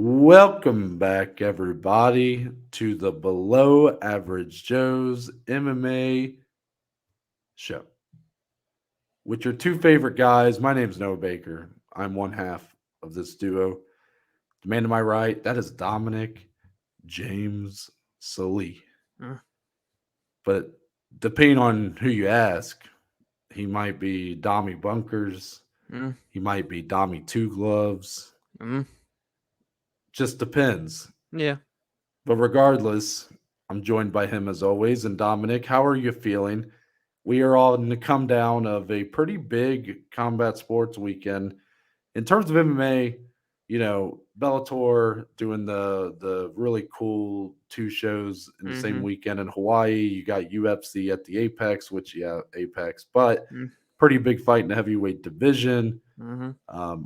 Welcome back, everybody, to the Below Average Joe's MMA show with your two favorite guys. My name's Noah Baker. I'm one half of this duo. The man to my right, that is Dominic James Sully. Mm. But depending on who you ask, he might be Dommy Bunkers. Mm. He might be Dommy Two Gloves. Mm. Just depends. Yeah. But regardless, I'm joined by him as always. And Dominic, how are you feeling? We are on the come down of a pretty big combat sports weekend. In terms of MMA, Bellator doing the really cool two shows in the same Mm-hmm. weekend in Hawaii. You got UFC at the Apex, which Apex, but Mm. pretty big fight in the heavyweight division. Mm-hmm.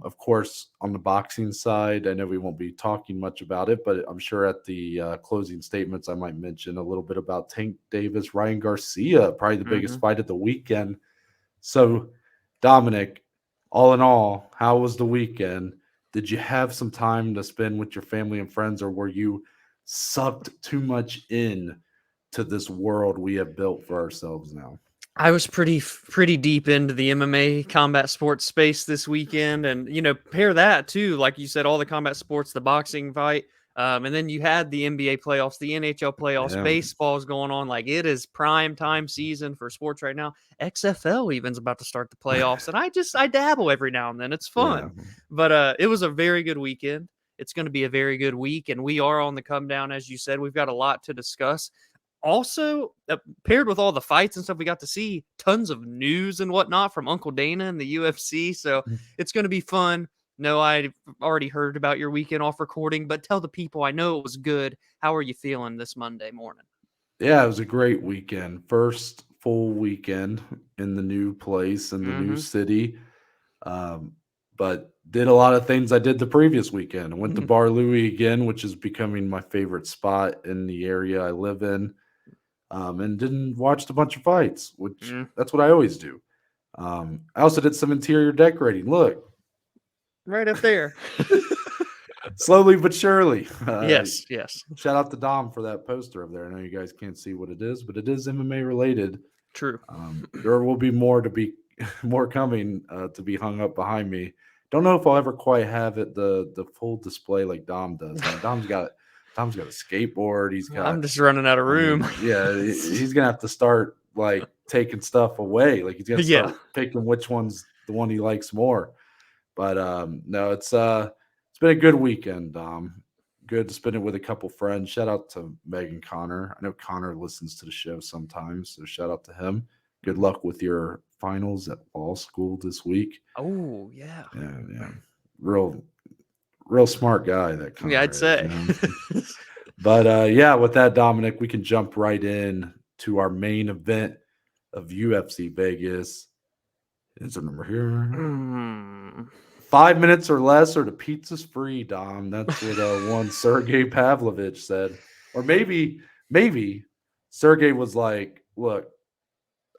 Of course, on the boxing side, I know we won't be talking much about it, but I'm sure at the closing statements, I might mention a little bit about Tank Davis, Ryan Garcia, probably the biggest Mm-hmm. fight of the weekend. So, Dominic, all in all, how was the weekend? Did you have some time to spend with your family and friends, or were you sucked too much in to this world we have built for ourselves now? I was pretty deep into the MMA combat sports space this weekend, and pair that too, like you said, all the combat sports, the boxing fight, and then you had the NBA playoffs, the NHL playoffs, Yeah, baseball's going on. Like it is prime time season for sports right now. XFL even's about to start the playoffs, and I dabble every now and then. It's yeah, fun, but it was a very good weekend. It's going to be a very good week, and we are on the come down, as you said. We've got a lot to discuss. Also, paired with all the fights and stuff, we got to see tons of news and whatnot from Uncle Dana and the UFC. So it's going to be fun. No, I've already heard about your weekend off recording, but tell the people, I know it was good. How are you feeling this Monday morning? Yeah, it was a great weekend. First full weekend in the new place in the new Mm-hmm. city. But did a lot of things I did the previous weekend. I went to Bar Louie again, which is becoming my favorite spot in the area I live in. And didn't watch a bunch of fights, which Mm, that's what I always do. I also did some interior decorating. Look, right up there. slowly but surely. Yes, yes. Shout out to Dom for that poster up there. I know you guys can't see what it is, but it is MMA related. True. There will be more to be more coming to be hung up behind me. Don't know if I'll ever quite have it the full display like Dom does. I mean, Dom's got a skateboard. He's got. I'm just running out of I room. mean, yeah, he's gonna have to start like taking stuff away. Like he's gonna Yeah. start picking which one's the one he likes more. But no, it's been a good weekend. Good to spend it with a couple friends. Shout out to Megan Connor. I know Connor listens to the show sometimes, so shout out to him. Good luck with your finals at law school this week. Oh, yeah. Yeah. Real real smart guy that Yeah, Connor I'd is, say. But yeah, with that, Dominic, we can jump right in to our main event of UFC Vegas. Is the number here? Mm. 5 minutes or less, or the pizza's free, Dom. That's what one Sergei Pavlovich said. Or maybe Sergey was like, "Look,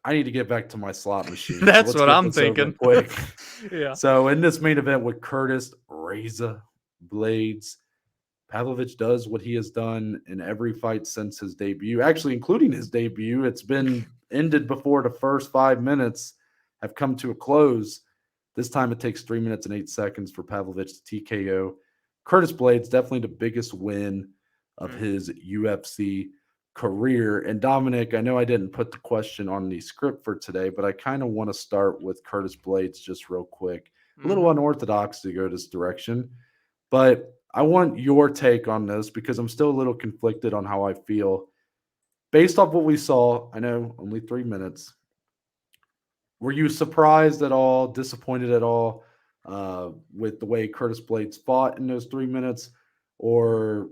I need to get back to my slot machine, so That's let's what get I'm this over thinking. quick." Yeah. So in this main event with Curtis Reza Blaydes, Pavlovich does what he has done in every fight since his debut, actually including his debut. It's been ended before the first 5 minutes have come to a close. This time it takes 3 minutes and 8 seconds for Pavlovich to TKO. Curtis Blaydes, definitely the biggest win of his UFC career. And Dominic, I know I didn't put the question on the script for today, but I kind of want to start with Curtis Blaydes just real quick. A little unorthodox to go this direction, but I want your take on this because I'm still a little conflicted on how I feel. Based off what we saw, I know only 3 minutes. Were you surprised at all, disappointed at all with the way Curtis Blaydes fought in those 3 minutes, or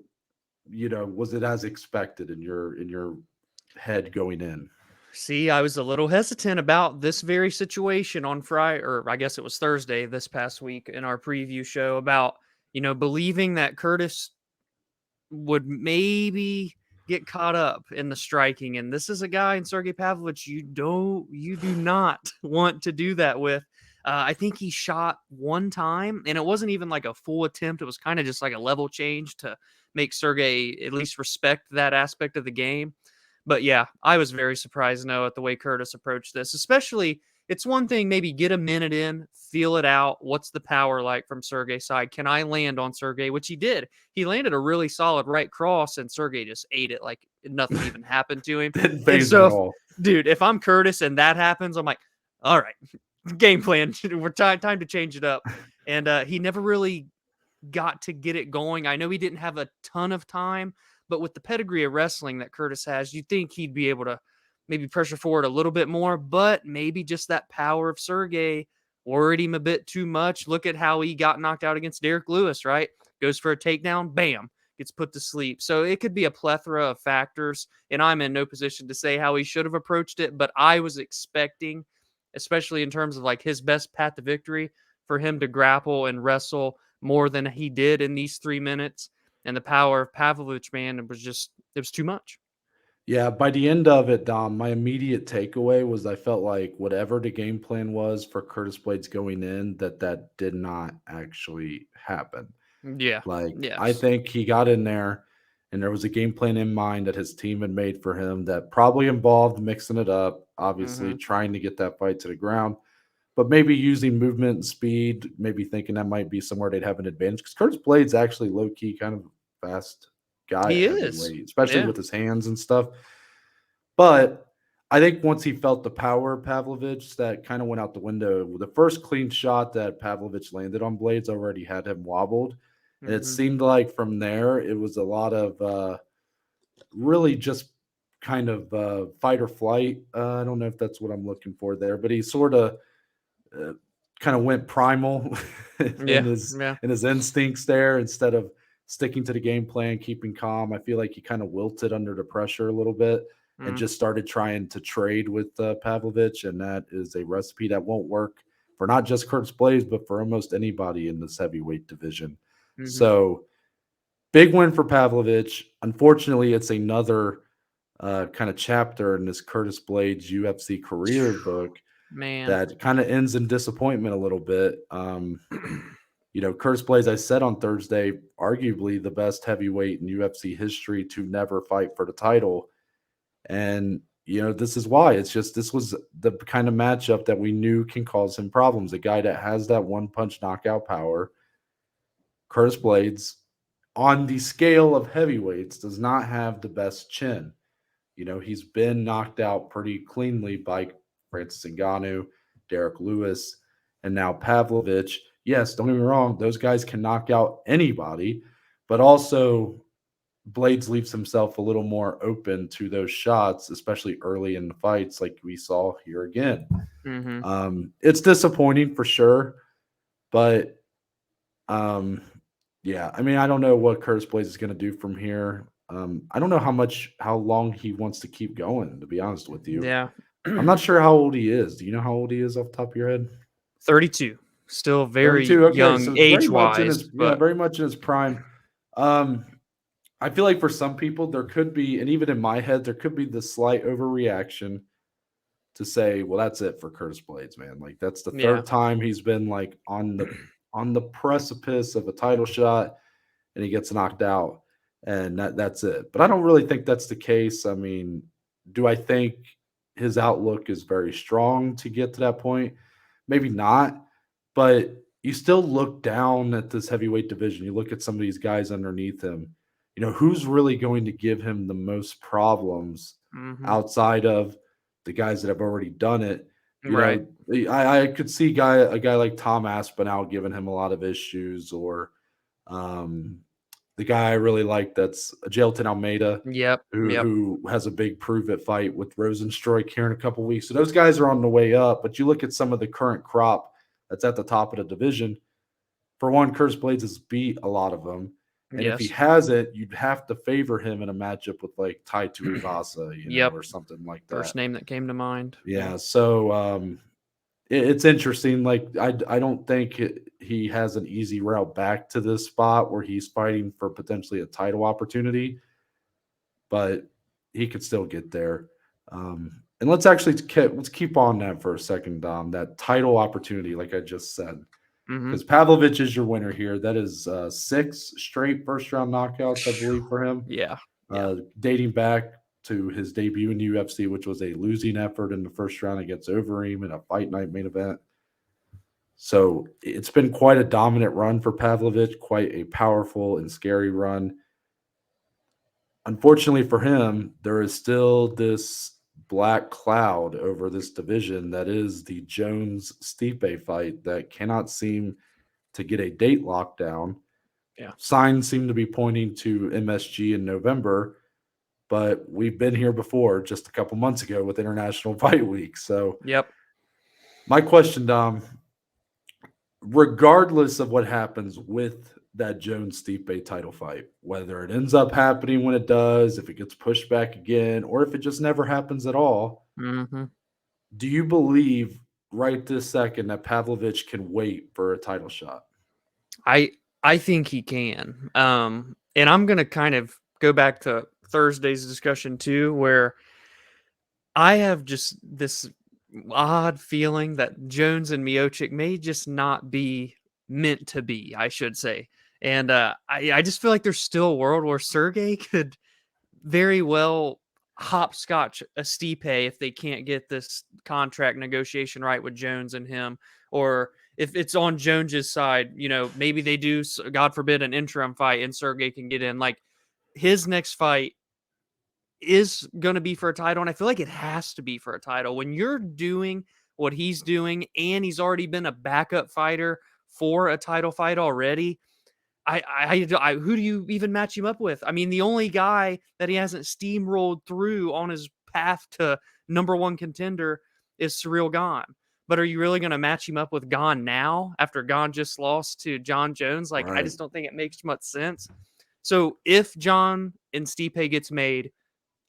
was it as expected in your head going in? See, I was a little hesitant about this very situation on Friday, or I guess it was Thursday this past week in our preview show about, believing that Curtis would maybe get caught up in the striking. And this is a guy in Sergei Pavlovich you do not want to do that with. I think he shot one time, and it wasn't even like a full attempt. It was kind of just like a level change to make Sergey at least respect that aspect of the game. But yeah, I was very surprised, Noah, at the way Curtis approached this. Especially, it's one thing maybe get a minute in, feel it out. What's the power like from Sergey's side? Can I land on Sergey? Which he did. He landed a really solid right cross, and Sergey just ate it like nothing even happened to him. Didn't And phase him so, at all. dude, if I'm Curtis and that happens, I'm like, all right, game plan. We're time to change it up. And he never really got to get it going. I know he didn't have a ton of time, but with the pedigree of wrestling that Curtis has, you'd think he'd be able to maybe pressure forward a little bit more, but maybe just that power of Sergey worried him a bit too much. Look at how he got knocked out against Derek Lewis, right? Goes for a takedown, bam, gets put to sleep. So it could be a plethora of factors, and I'm in no position to say how he should have approached it, but I was expecting, especially in terms of like his best path to victory, for him to grapple and wrestle more than he did in these 3 minutes. And the power of Pavlovich, man, it was too much. Yeah, by the end of it, Dom, my immediate takeaway was I felt like whatever the game plan was for Curtis Blades going in, that did not actually happen. Yeah. Like, I Yes. think he got in there and there was a game plan in mind that his team had made for him that probably involved mixing it up, obviously Mm-hmm. trying to get that fight to the ground, but maybe using movement and speed, maybe thinking that might be somewhere they'd have an advantage. Because Curtis Blades actually low key kind of fast guy He at is. heavyweight, especially Yeah. with his hands and stuff. But I think once he felt the power of Pavlovich, that kind of went out the window. The first clean shot that Pavlovich landed on Blades already had him wobbled. And it Mm-hmm. seemed like from there, it was a lot of really just kind of fight or flight. I don't know if that's what I'm looking for there, but he sort of uh, kind of went primal Yeah. Yeah. in his instincts there instead of sticking to the game plan, keeping calm. I feel like he kind of wilted under the pressure a little bit and Mm. just started trying to trade with Pavlovich, and that is a recipe that won't work for not just Curtis Blaze, but for almost anybody in this heavyweight division. Mm-hmm. So big win for Pavlovich. Unfortunately, it's another kind of chapter in this Curtis Blades UFC career book Man. that kind of ends in disappointment a little bit. Curtis Blaydes, I said on Thursday, arguably the best heavyweight in UFC history to never fight for the title. And, this is why. It's just this was the kind of matchup that we knew can cause him problems. A guy that has that one punch knockout power, Curtis Blaydes, on the scale of heavyweights, does not have the best chin. He's been knocked out pretty cleanly by Francis Ngannou, Derek Lewis, and now Pavlovich. Yes, don't get me wrong; those guys can knock out anybody, but also Blades leaves himself a little more open to those shots, especially early in the fights, like we saw here again. Mm-hmm. It's disappointing for sure, but um, yeah, I mean, I don't know what Curtis Blades is going to do from here. I don't know how long he wants to keep going, to be honest with you. Yeah. I'm not sure how old he is. Do you know how old he is off the top of your head? 32. Still very 32. Okay, young so it's very age much in wise, his but very much in his prime. Um, I feel like for some people there could be, and even in my head, there could be the slight overreaction to say, well, that's it for Curtis Blades, man. Like that's the yeah. third time he's been like on the precipice of a title shot and he gets knocked out, and that's it. But I don't really think that's the case. I mean, do I think his outlook is very strong to get to that point? Maybe not, but you still look down at this heavyweight division. You look at some of these guys underneath him. Who's really going to give him the most problems Mm-hmm. outside of the guys that have already done it? Right. I could see a guy like Tom Aspinall giving him a lot of issues, or um, the guy I really like that's Jailton Almeida, Yep. who Yep. who has a big prove it fight with Rosenstruik here in a couple weeks. So those guys are on the way up. But you look at some of the current crop that's at the top of the division. For one, Curtis Blades has beat a lot of them. And if he Yes. hasn't, you'd have to favor him in a matchup with like Tai Tuivasa, Yep. or something like that. First name that came to mind. Yeah. Yeah. So it's interesting. Like I don't think he has an easy route back to this spot where he's fighting for potentially a title opportunity, but he could still get there. And let's keep on that for a second, Dom. That title opportunity, like I just said, Mm-hmm. because Pavlovich is your winner here. That is 6 straight first round knockouts, I believe, for him, Yeah. Yeah. dating back to his debut in the UFC, which was a losing effort in the first round against Overeem in a fight night main event. So it's been quite a dominant run for Pavlovich, quite a powerful and scary run. Unfortunately for him, there is still this black cloud over this division that is the Jones Stipe fight that cannot seem to get a date locked down. Yeah. Signs seem to be pointing to MSG in November, but we've been here before just a couple months ago with International Fight Week. So, Yep. my question, Dom, regardless of what happens with that Jones Stipe title fight, whether it ends up happening when it does, if it gets pushed back again, or if it just never happens at all, Mm-hmm. do you believe right this second that Pavlovich can wait for a title shot? I think he can. And I'm gonna kind of go back to Thursday's discussion too, where I have just this odd feeling that Jones and Miocic may just not be meant to be, I should say. And I just feel like there's still a world where Sergey could very well hopscotch a Stipe if they can't get this contract negotiation right with Jones and him, or if it's on Jones's side, maybe they do, God forbid, an interim fight and Sergey can get in. Like his next fight is going to be for a title, and I feel like it has to be for a title. When you're doing what he's doing, and he's already been a backup fighter for a title fight already, I who do you even match him up with? I mean, the only guy that he hasn't steamrolled through on his path to number one contender is Cyril Gahn. But are you really going to match him up with Gahn now after Gahn just lost to John Jones? Like, I Right. just don't think it makes much sense. So if John and Stipe gets made,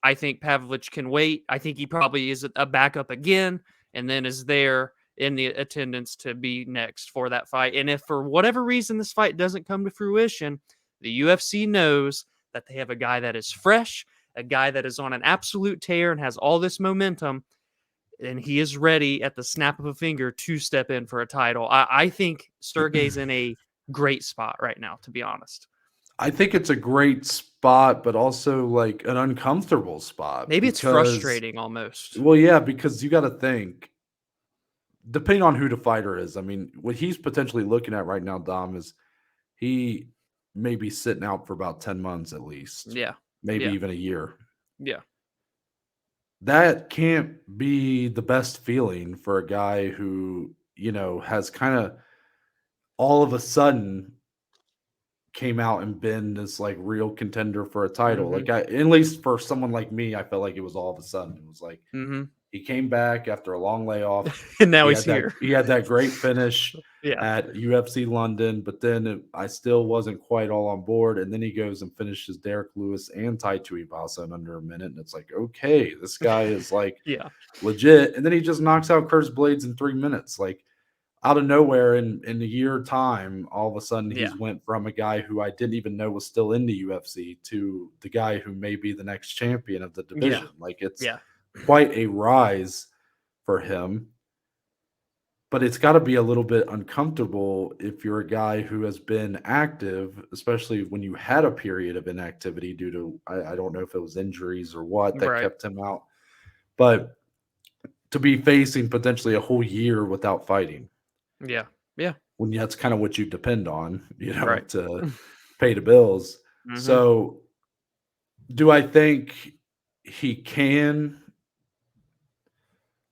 I think Pavlovich can wait. I think he probably is a backup again and then is there in the attendance to be next for that fight. And if for whatever reason this fight doesn't come to fruition, the UFC knows that they have a guy that is fresh, a guy that is on an absolute tear and has all this momentum, and he is ready at the snap of a finger to step in for a title. I think Sergey's in a great spot right now, to be honest. I think it's a great spot, but also like an uncomfortable spot Maybe it's because, frustrating almost. well, yeah, because you got to think, depending on who the fighter is. I mean, what he's potentially looking at right now, Dom, is he may be sitting out for about 10 months at least, Yeah. maybe Yeah. even a year. Yeah. That can't be the best feeling for a guy who, has kind of all of a sudden came out and been this like real contender for a title. Mm-hmm. Like at least for someone like me, I felt like it was all of a sudden. It was like Mm-hmm. he came back after a long layoff. And now He he's had that here. he had that great finish Yeah. at UFC London, but then I still wasn't quite all on board. And then he goes and finishes Derek Lewis and Tai Tuivasa in under a minute, and it's like, okay, this guy is like Yeah. legit. And then he just knocks out Curtis Blaydes in 3 minutes, like out of nowhere in a year time. All of a sudden, Yeah. he's went from a guy who I didn't even know was still in the UFC to the guy who may be the next champion of the division. Like it's Yeah. quite a rise for him. But it's got to be a little bit uncomfortable if you're a guy who has been active, especially when you had a period of inactivity due to, I don't know if it was injuries or what that Right. kept him out, but to be facing potentially a whole year without fighting, Yeah. Yeah. when that's kind of what you depend on, Right. to pay the bills. Mm-hmm. So, do I think he can?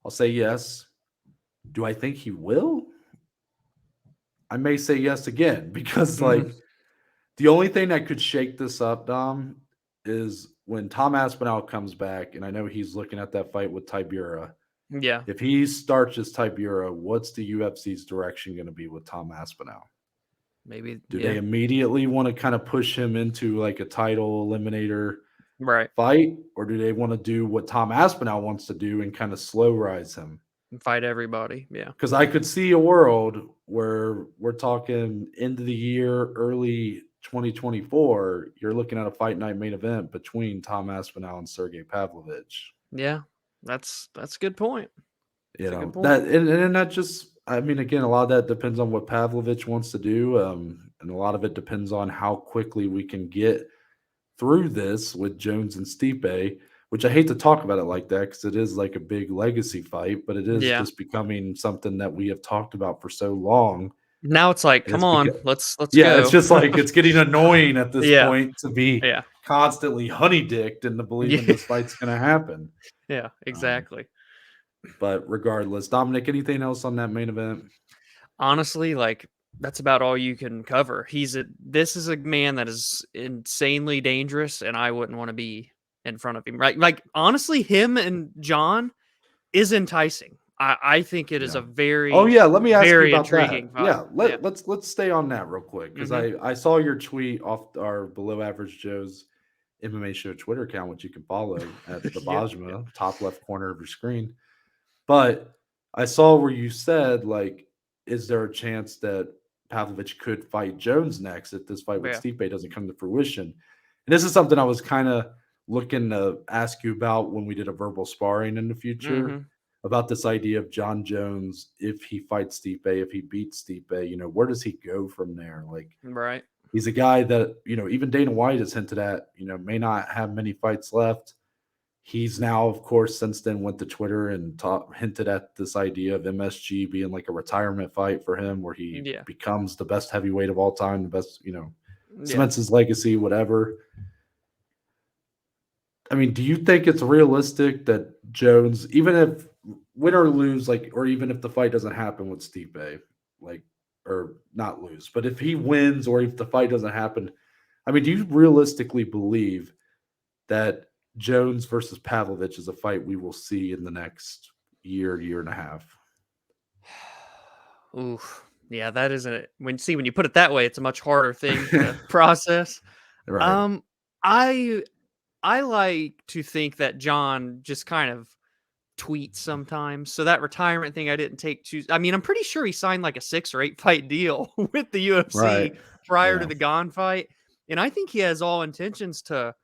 I'll say yes. Do I think he will? I may say yes again because, Mm-hmm. like, the only thing that could shake this up, Dom, is when Tom Aspinall comes back, and I know he's looking at that fight with Tibura. Yeah. If he starts as Tibura, what's the UFC's direction going to be with Tom Aspinall? Maybe. Do Yeah. they immediately want to kind of push him into like a title eliminator Right. fight, or do they want to do what Tom Aspinall wants to do and kind of slow rise him? Fight everybody. Yeah. Because I could see a world where we're talking end of the year, early 2024. You're looking at a fight night main event between Tom Aspinall and Sergei Pavlovich. Yeah. That's a good point. You That's a good know, point. that and that just I mean, again, a lot of that depends on what Pavlovich wants to do, and a lot of it depends on how quickly we can get through this with Jones and Stipe, which I hate to talk about it like that because it is like a big legacy fight, but it is Yeah. just becoming something that we have talked about for so long. Now it's like, And come it's on, because let's yeah, it's go. just like it's getting annoying at this Yeah. point to be Yeah. constantly honey-dicked into believing Yeah. this fight's gonna happen. Yeah. Um, Exactly. but regardless, Dominic, anything else on that main event? Honestly, like that's about all you can cover. This is a man that is insanely dangerous, and I wouldn't want to be in front of him. Right? Like honestly, him and John is enticing. I think it is Yeah. a Oh very, yeah, let me ask you very about that. intriguing fight. Yeah, Yeah. let's stay on that real quick because Hmm. I saw your tweet off our Below Average Joe's MMA Show Twitter account, which you can follow at the Yeah. Yeah. Bajma, top left corner of your screen. But I saw where you said like, is there a chance that Pavlovich could fight Jones next if this fight with Yeah. Stipe doesn't come to fruition? And this is something I was kind of looking to ask you about when we did a verbal sparring in the future Hmm. about this idea of John Jones if he fights Stipe, if he beats Stipe, where does he go from there? Like Right. he's a guy that, even Dana White has hinted at, may not have many fights left. He's now, of course, since then went to Twitter and hinted at this idea of MSG being like a retirement fight for him, where he Yeah. becomes the best heavyweight of all time, the best, Yeah. cements his legacy, whatever. I mean, do you think it's realistic that Jones, even if win or lose, like, or even if the fight doesn't happen with Stipe, like, or not lose, but if he wins or if the fight doesn't happen, I mean, do you realistically believe that Jones versus Pavlovich is a fight we will see in the next year and a half? Oof. Yeah, that is a when you put it that way, it's a much harder thing to process. Right. Um, I I like to think that John just kind of tweets sometimes. So that retirement thing I didn't take too I mean, I'm pretty sure he signed like a 6 or 8 fight deal with the Right. UFC prior to Yeah. the Gon fight. And I think he has all intentions to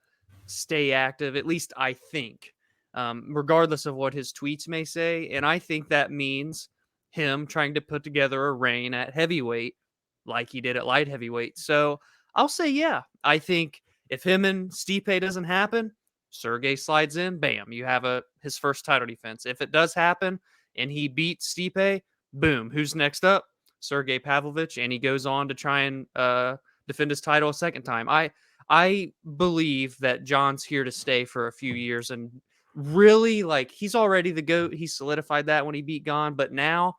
stay active, at least I think, regardless of what his tweets may say. And I think that means him trying to put together a reign at heavyweight like he did at light heavyweight. So I'll say, yeah, I think if him and Stipe doesn't happen, Sergey slides in, bam, you have his first title defense. If it does happen and he beats Stipe, boom, who's next up? Sergey Pavlovich, and he goes on to try and defend his title a second time. I believe that John's here to stay for a few years and really like he's already the GOAT. He solidified that when he beat Gon, but now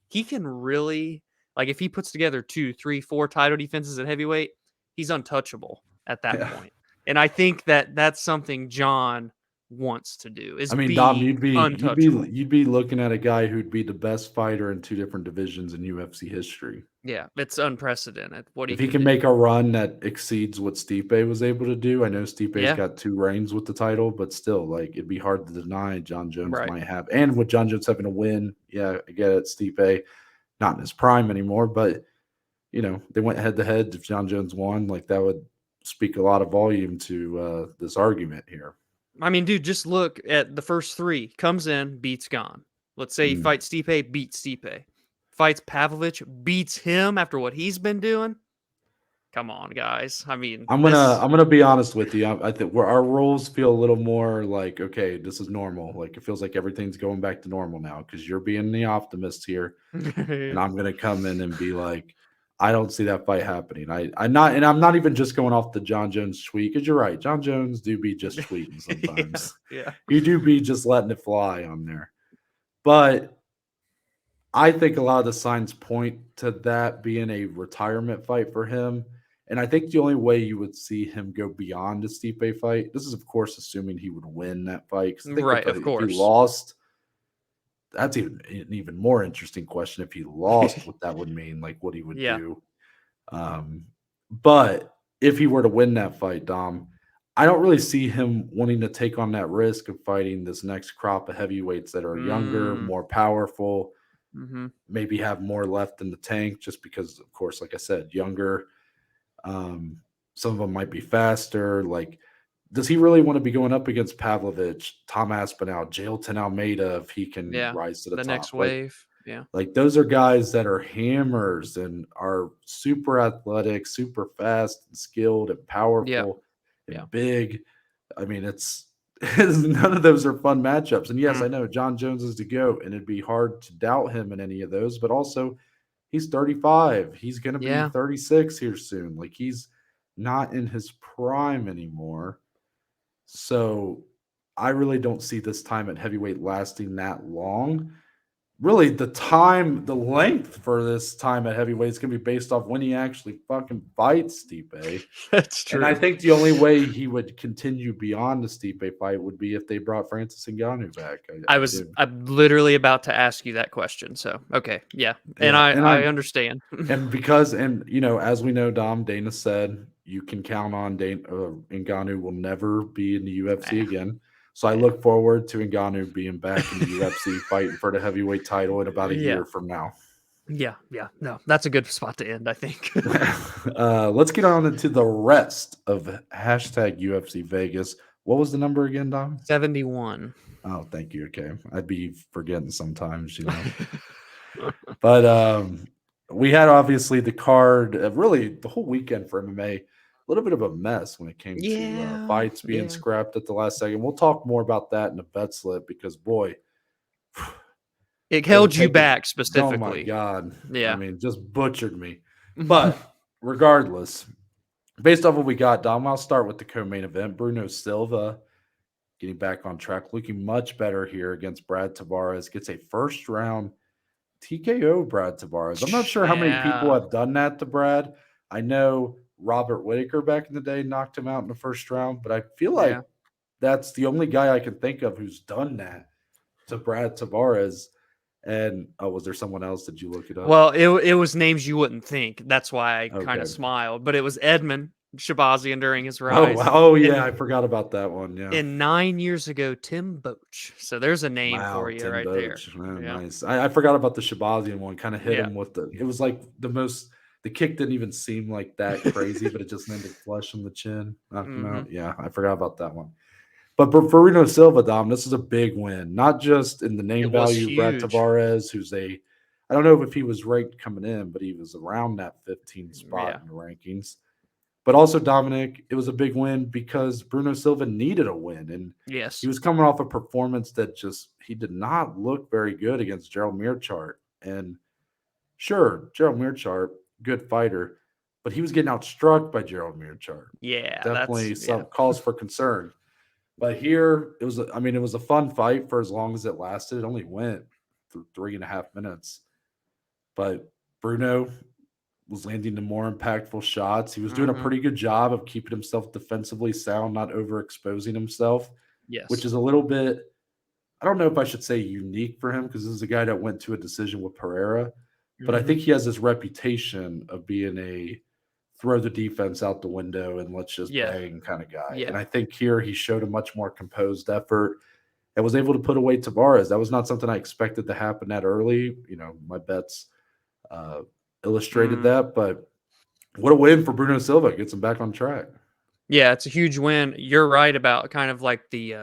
he can really like if he puts together 2, 3, 4 title defenses at heavyweight, he's untouchable at that Yeah. point. And I think that that's something John wants to do is I mean, Dom, be untouchable. you'd be looking at a guy who'd be the best fighter in two different divisions in UFC history. Yeah, it's unprecedented what he If he can can do. make a run that exceeds what Stipe was able to do, I know Stipe's Yeah, got 2 reigns with the title, but still, like, it'd be hard to deny John Jones right. might have. And with John Jones having a win, yeah, I get it. Stipe not in his prime anymore, but they went head to head. If John Jones won, like that would speak a lot of volume to this argument here. I mean, dude, just look at the first 3. Comes in, beats Gon. Let's say he Mm. fights Stipe, beats Stipe. Fights Pavlovich, beats him after what he's been doing. Come on, guys. I mean, I'm gonna be honest with you. I think where our roles feel a little more like okay, this is normal. Like it feels like everything's going back to normal now because you're being the optimist here, and I'm gonna come in and be like, I don't see that fight happening. I'm not even just going off the John Jones tweet because you're right. John Jones do be just tweeting yeah, sometimes. yeah. You do be just letting it fly on there, but I think a lot of the signs point to that being a retirement fight for him. And I think the only way you would see him go beyond the Stipe fight, this is of course assuming he would win that fight. Because I think Right, of if he course. lost, that's even an even more interesting question. If he lost, what that would mean, like what he would Yeah. do. But if he were to win that fight, Dom, I don't really see him wanting to take on that risk of fighting this next crop of heavyweights that are younger, Mm, more powerful, mhm. maybe have more left in the tank just because, of course, like I said, younger. Um, some of them might be faster. Like does he really want to be going up against Pavlovich, Tom Aspinall, Jailton Almeida if he can Yeah. rise to the The top? next wave. Yeah. Like those are guys that are hammers and are super athletic, super fast and skilled and Yeah. powerful Yeah. and big. I mean, it's none of those are fun matchups. And yes, Mm. I know John Jones is the GOAT, and it'd be hard to doubt him in any of those, but also he's 35. He's going to be Yeah. 36 here soon. Like he's not in his prime anymore. So I really don't see this time at heavyweight lasting that long. Really, the length for this time at heavyweight is going to be based off when he actually fucking fights Stipe. That's And I true. think the only way he would continue beyond the Stipe fight would be if they brought Francis Ngannou back. I do. I'm literally about to ask you that question. So okay, yeah, and Yeah, I understand. and as we know, Dom Dana said you can count on Ngannou will never be in the UFC Nah, again. So I yeah, look forward to Ngannou being back in the UFC fighting for the heavyweight title in about a yeah, year from now. yeah. No, that's a good spot to end, I think. Let's get on into the rest of hashtag UFC Vegas. What was the number again, Dom? 71. Oh, thank you. Okay. I'd be forgetting sometimes. But we had obviously the card, really the whole weekend for MMA, a little bit of a mess when it came to Yeah, fights being yeah. scrapped at the last second. We'll talk more about that in the bet slip because, boy, It it held would you take back oh my specifically. God. I Yeah. mean, just butchered me. But regardless, based off what we got, Dom, I'll start with the co-main event. Bruno Silva getting back on track, looking much better here against Brad Tavares. Gets a first round TKO Brad Tavares. I'm not sure how many people Yeah, have done that to Brad. I know Robert Whitaker back in the day knocked him out in the first round, but I feel yeah. like that's the only guy I can think of who's done that to Brad Tavares. And was there someone else? Did you look it up? Well, it was names you wouldn't think. That's why I kind Okay. of smiled. But it was Edmund Shabazian during his Oh wow. rise. Oh yeah, And I forgot about that one. Yeah. 9 years ago, Tim Boach. So there's a name for Wow, you Tim right there. Boach. Oh, Yeah. nice. I forgot about the Shabazian one. Kind of hit Yeah. him with it was like the kick didn't even seem like that crazy, but it just landed flush on the chin, knocked him Hmm. out. Yeah, I forgot about that one. But for Reno Silva, Dom, this is a big win. Not just in the name It was value, Brad huge. Tavares, I don't know if he was ranked coming in, but he was around that 15 spot Yeah. in the rankings. But also, Dominic, it was a big win because Bruno Silva needed a win. And he Yes. was coming off a performance that he did not look very good against Gerald Mearchart. And sure, Gerald Mearchart, good fighter, but he was getting outstruck by Gerald Mearchart. Yeah. Definitely Yeah. some cause for concern. But here, it was a fun fight for as long as it lasted. It only went through 3.5 minutes. But Bruno was landing the more impactful shots. He was doing a Hmm. pretty good job of keeping himself defensively sound, not overexposing himself, which Yes. is a little bit, I don't know if I should say unique for him because this is a guy that went to a decision with Pereira, but I Hmm. think he has this reputation of being a throw the defense out the window and let's just Yeah. bang kind of guy. And Yeah. I think here he showed a much more composed effort and was able to put away Tavares. That was not something I expected to happen that early. My bets uh, illustrated Mm. that, but what a win for Bruno Silva. Gets him back on track. Yeah. It's a huge win. You're right about kind of like the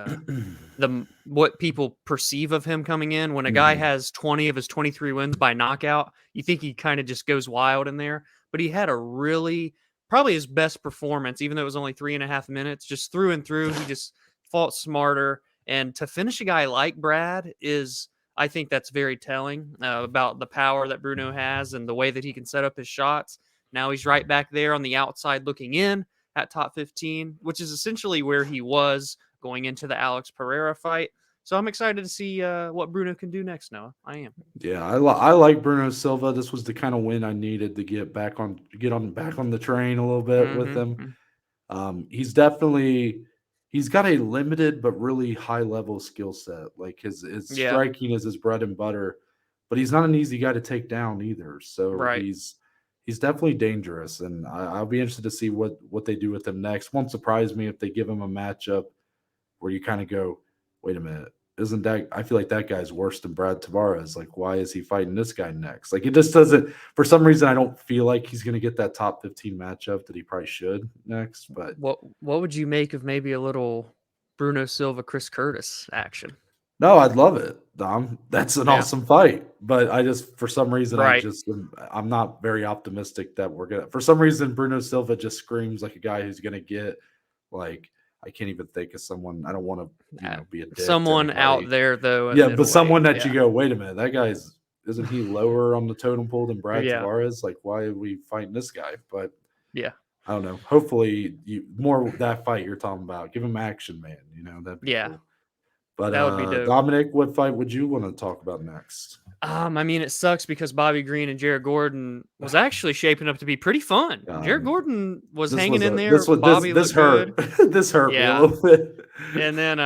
what people perceive of him coming in. When a guy Mhm. has 20 of his 23 wins by knockout, you think he kind of just goes wild in there. But he had a really probably his best performance, even though it was only 3.5 minutes, just through and through. He just fought smarter. And to finish a guy like Brad is, I think that's very telling about the power that Bruno has and the way that he can set up his shots. Now he's right back there on the outside looking in at top 15, which is essentially where he was going into the Alex Pereira fight. So I'm excited to see what Bruno can do next, Noah. I am. Yeah, I like Bruno Silva. This was the kind of win I needed to back on the train a little bit with him. Mm-hmm. He's got a limited but really high level skill set. Like his Yeah, striking is his bread and butter, but he's not an easy guy to take down either. So right. he's definitely dangerous, and I'll be interested to see what they do with him next. Won't surprise me if they give him a matchup where you kind of go, wait a minute, isn't that, I feel like that guy's worse than Brad Tavares. Like, why is he fighting this guy next? Like, it just doesn't, for some reason, I don't feel like he's going to get that top 15 matchup that he probably should next. But What would you make of maybe a little Bruno Silva, Chris Curtis action? no, I'd love it, Dom. That's an Yeah. awesome fight. But I just, for some reason, Right. I'm not very optimistic that we're going to, for some reason, Bruno Silva just screams like a guy who's going to get, like, I can't even think of someone. I don't want to, be a dick to Someone anybody. out there though. Yeah, but someone that you yeah. go, wait a minute, that guy's, isn't he lower on the totem pole than Brad Yeah. Tavares? Like, why are we fighting this guy? But Yeah. I don't know. Hopefully, more that fight you're talking about. Give him action, man. That'd be Yeah. cool. But That would be dope. Dominic, what fight would you want to talk about next? I mean, it sucks because Bobby Green and Jared Gordon was actually shaping up to be pretty fun. Jared Gordon was hanging in there. Bobby this looked hurt. good. This hurt me a Yeah. little bit. And then,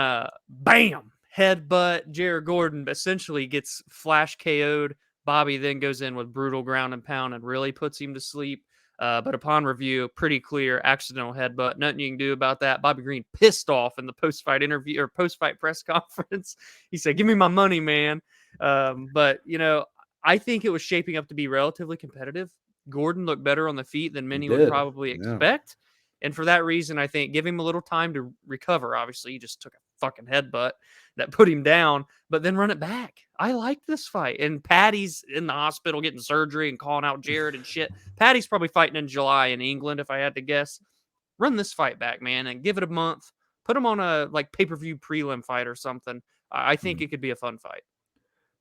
bam, headbutt. Jared Gordon essentially gets flash KO'd. Bobby then goes in with brutal ground and pound and really puts him to sleep. But upon review, pretty clear accidental headbutt. Nothing you can do about that. Bobby Green pissed off in the post-fight interview or post-fight press conference. He said, "Give me my money, man." But I think it was shaping up to be relatively competitive. Gordon looked better on the feet than many would probably expect. And for that reason, I think give him a little time to recover. Obviously, he just took a fucking headbutt that put him down, but then run it back. I like this fight. And Patty's in the hospital getting surgery and calling out Jared and shit. Patty's probably fighting in July in England, if I had to guess. Run this fight back, man, and give it a month. Put him on a pay-per-view prelim fight or something. I think it could be a fun fight.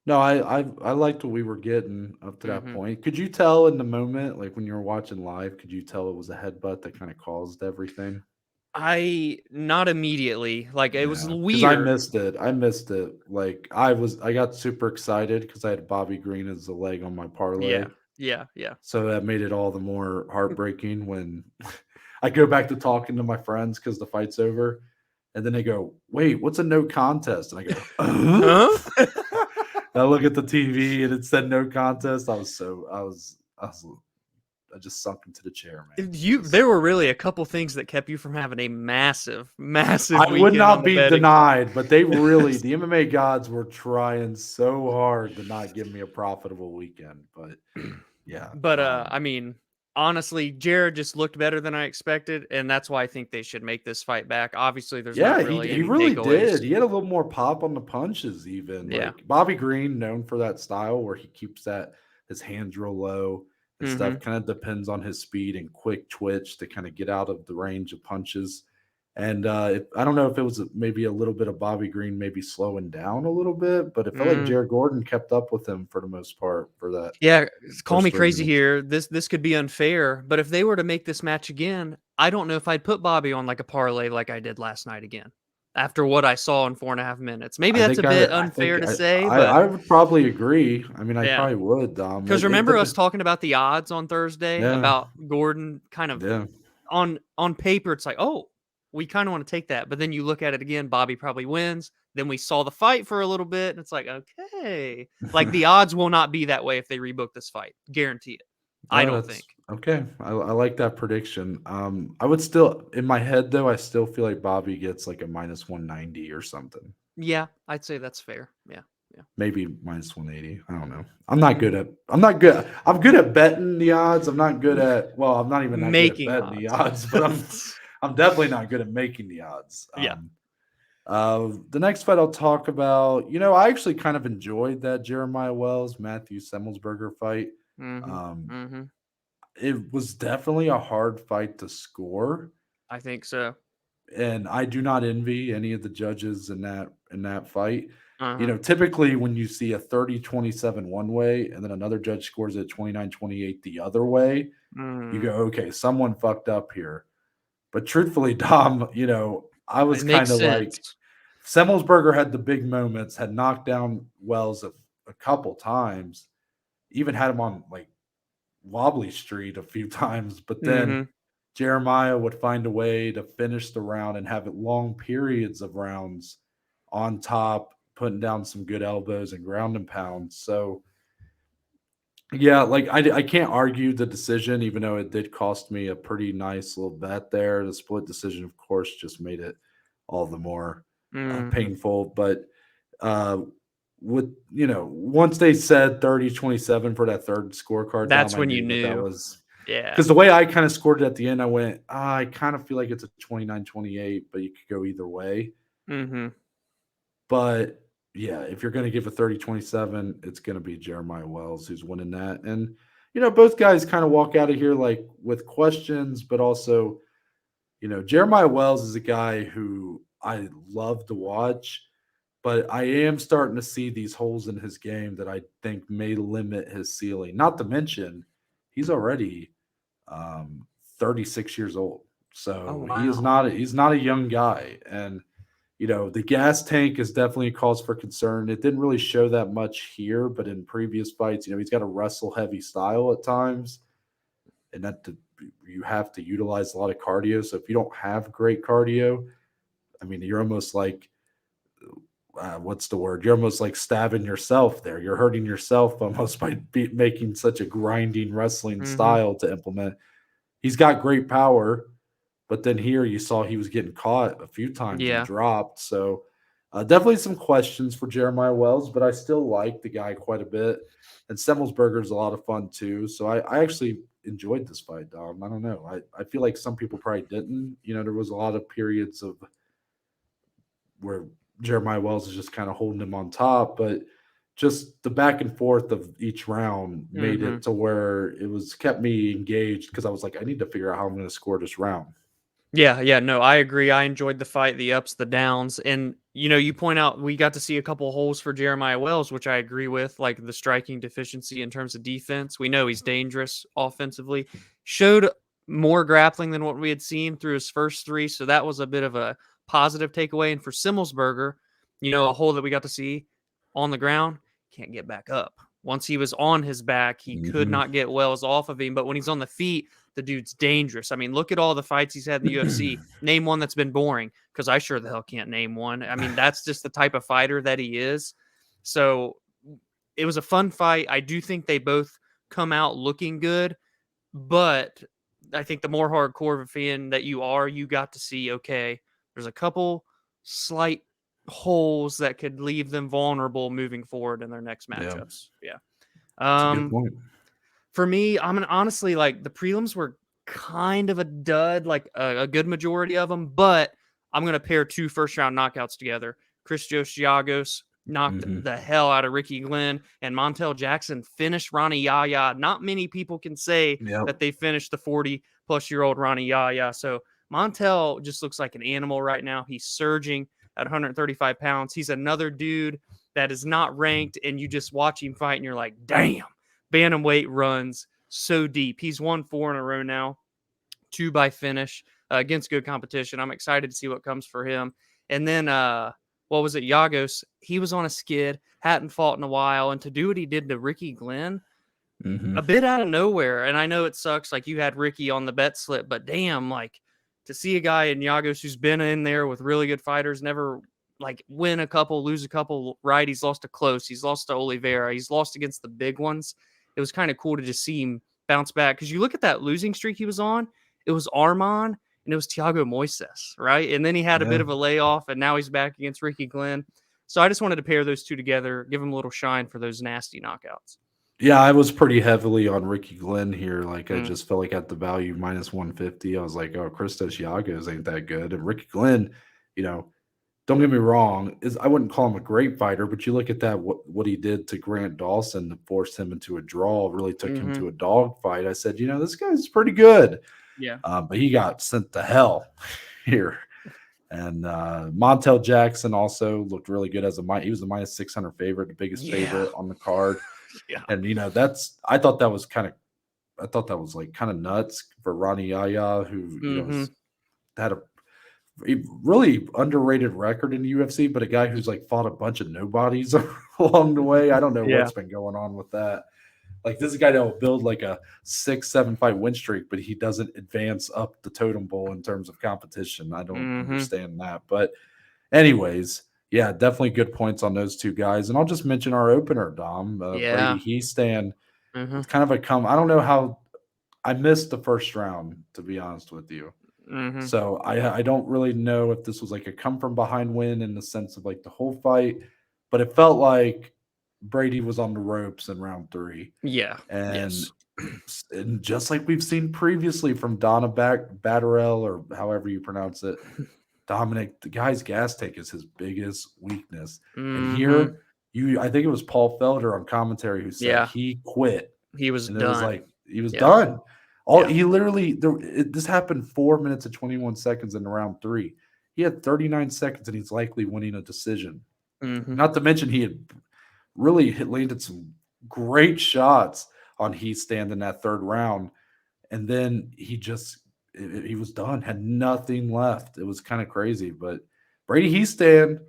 No, I liked what we were getting up to that point. Could you tell in the moment, like when you were watching live, could you tell it was a headbutt that kind of caused everything? Not immediately. It was weird. I missed it. Like I got super excited because I had Bobby Green as the leg on my parlay. Yeah. So that made it all the more heartbreaking when I go back to talking to my friends because the fight's over. And then they go, "Wait, what's a no contest?" And I go, Huh? I look at the TV and it said no contest. I just sunk into the chair, man. There were really a couple things that kept you from having a massive I would not be denied, but they really, the MMA gods were trying so hard to not give me a profitable weekend. But yeah. But I mean, honestly, Jared just looked better than I expected, and that's why I think they should make this fight back. Obviously, there's not really he any really takeaways. did. He had a little more pop on the punches, even. Yeah. Like Bobby Green, known for that style where he keeps his hands real low and stuff. Kind of depends on his speed and quick twitch to kind of get out of the range of punches. And I don't know if it was maybe a little bit of Bobby Green maybe slowing down a little bit, but it felt like Jared Gordon kept up with him for the most part for that. Yeah, call me crazy here. This could be unfair, but if they were to make this match again, I don't know if I'd put Bobby on like a parlay like I did last night again. After what I saw in 4.5 minutes, maybe that's a bit unfair to say. But I would probably agree. I mean, I probably would, Dom. Because remember us talking about the odds on Thursday about Gordon kind of on paper, it's like, oh, we kind of want to take that. But then you look at it again, Bobby probably wins. Then we saw the fight for a little bit, and it's like, okay. Like the odds will not be that way if they rebook this fight. Guarantee it. I don't think. Okay. I like that prediction. I would still, in my head, though, I still feel like Bobby gets like a minus 190 or something. Yeah, I'd say that's fair. Yeah. Maybe minus 180. I don't know. I'm good at betting the odds. I'm not good at, well, I'm not even making good at betting the odds, but I'm definitely not good at making the odds. The next fight I'll talk about, I actually kind of enjoyed that Jeremiah Wells, Matthew Semelsberger fight. It was definitely a hard fight to score. I think so. And I do not envy any of the judges in that fight. Typically when you see a 30-27 one way and then another judge scores it 29-28 the other way, you go, okay, someone fucked up here. But truthfully, Dom, I was kind of like, Semelsberger had the big moments, had knocked down Wells a couple times, even had him on like wobbly street a few times, but then Jeremiah would find a way to finish the round and have it long periods of rounds on top, putting down some good elbows and ground and pounds. So yeah, like I can't argue the decision, even though it did cost me a pretty nice little bet there. The split decision, of course, just made it all the more painful. But with once they said 30-27 for that third scorecard, That's Dom, I when you knew that knew. was Yeah. because the way I kind of scored it at the end, I went, I kind of feel like it's a 29-28, but you could go either way. Mm-hmm. But yeah, if you're going to give a 30-27, it's going to be Jeremiah Wells who's winning that. And, both guys kind of walk out of here like with questions, but also, Jeremiah Wells is a guy who I love to watch, but I am starting to see these holes in his game that I think may limit his ceiling. Not to mention, he's already 36 years old. Oh, So wow. he's not a young guy. And the gas tank is definitely a cause for concern. It didn't really show that much here, but in previous fights, he's got a wrestle heavy style at times, and you have to utilize a lot of cardio. So if you don't have great cardio, I mean, you're almost like what's the word? You're almost like stabbing yourself there. You're hurting yourself almost by making such a grinding wrestling Mm-hmm. style to implement. He's got great power, but then here you saw he was getting caught a few times and Yeah. dropped. So definitely some questions for Jeremiah Wells, but I still like the guy quite a bit. And Semelsberger is a lot of fun too. So I actually enjoyed this fight, Dom. I don't know. I feel like some people probably didn't. There was a lot of periods of where Jeremiah Wells is just kind of holding him on top, but just the back and forth of each round made Mm-hmm. it to where it was kept me engaged because I was like, I need to figure out how I'm going to score this round. Yeah, no, I agree. I enjoyed the fight, the ups, the downs. And, you point out we got to see a couple holes for Jeremiah Wells, which I agree with, like the striking deficiency in terms of defense. We know he's dangerous offensively. Showed more grappling than what we had seen through his first three. So that was a bit of a positive takeaway. And for Simmelsberger, a hole that we got to see on the ground, can't get back up. Once he was on his back, he could Mm-hmm. not get Wells off of him. But when he's on the feet, the dude's dangerous. I mean, look at all the fights he's had in the UFC. Name one that's been boring, because I sure the hell can't name one. I mean, that's just the type of fighter that he is. So it was a fun fight. I do think they both come out looking good, but I think the more hardcore of a fan that you are, you got to see, okay, there's a couple slight holes that could leave them vulnerable moving forward in their next Yeah, matchups. Yeah. that's a good Um, point. for me, I'm gonna honestly like the prelims were kind of a dud, like a good majority of them, but I'm gonna pair two first round knockouts together. Christos Giagos knocked Mm-hmm. the hell out of Ricky Glenn, and Montel Jackson finished Rani Yahya. Not many people can say Yep. that they finished the 40-plus-year-old Rani Yahya. So Montel just looks like an animal right now. He's surging at 135 pounds. He's another dude that is not ranked, and you just watch him fight, and you're like, damn. Bantamweight runs so deep. He's won 4 in a row now, 2 by finish against good competition. I'm excited to see what comes for him. And then, what was it? Giagos, he was on a skid, hadn't fought in a while. And to do what he did to Ricky Glenn, Mm-hmm. a bit out of nowhere. And I know it sucks. Like you had Ricky on the bet slip, but damn, like to see a guy in Giagos who's been in there with really good fighters, never like win a couple, lose a couple, right? He's lost to Close. He's lost to Oliveira. He's lost against the big ones. It was kind of cool to just see him bounce back. Because you look at that losing streak he was on, it was Arman and it was Thiago Moises, right? And then he had a bit Yeah. of a layoff, and now he's back against Ricky Glenn. So I just wanted to pair those two together, give him a little shine for those nasty knockouts. Yeah, I was pretty heavily on Ricky Glenn here. Like, I Mm, just felt like at the value minus 150, I was like, oh, Christos Giagos ain't that good. And Ricky Glenn, you know, don't get me wrong, is I wouldn't call him a great fighter, but you look at that what he did to Grant Dawson to force him into a draw, really took him mm-hmm. to a dog fight. I said, this guy's pretty good. Yeah. But he got sent to hell here. And Montel Jackson also looked really good as he was the minus 600 favorite, the biggest Yeah. favorite on the card. Yeah. And I thought that was like kind of nuts for Rani Yahya, who Mm-hmm. had a really underrated record in the UFC, but a guy who's like fought a bunch of nobodies along the way. I don't know Yeah. what's been going on with that. Like, this is a guy that will build like a 6-7 fight win streak, but he doesn't advance up the totem pole in terms of competition. I don't Mm-hmm. understand that. But anyways, yeah, definitely good points on those two guys. And I'll just mention our opener, Dom, Yeah. Brady Hiestand. Mm-hmm. It's kind of I don't know how I missed the first round, to be honest with you. Mm-hmm. So I don't really know if this was like a come from behind win in the sense of like the whole fight, but it felt like Brady was on the ropes in round 3. Yeah. And, Yes. and just like we've seen previously from Danaa Batgerel, or however you pronounce it, Dominic, the guy's gas tank is his biggest weakness. And Mm-hmm. here, I think it was Paul Felder on commentary who said Yeah. he quit, He was and it was done. like he was Yeah. done. Yeah. He literally this happened 4 minutes and 21 seconds in round 3. He had 39 seconds, and he's likely winning a decision. Mm-hmm. Not to mention he had really landed some great shots on Hiestand in that 3rd round, and then he was done, had nothing left. It was kind of crazy, but Brady Hiestand,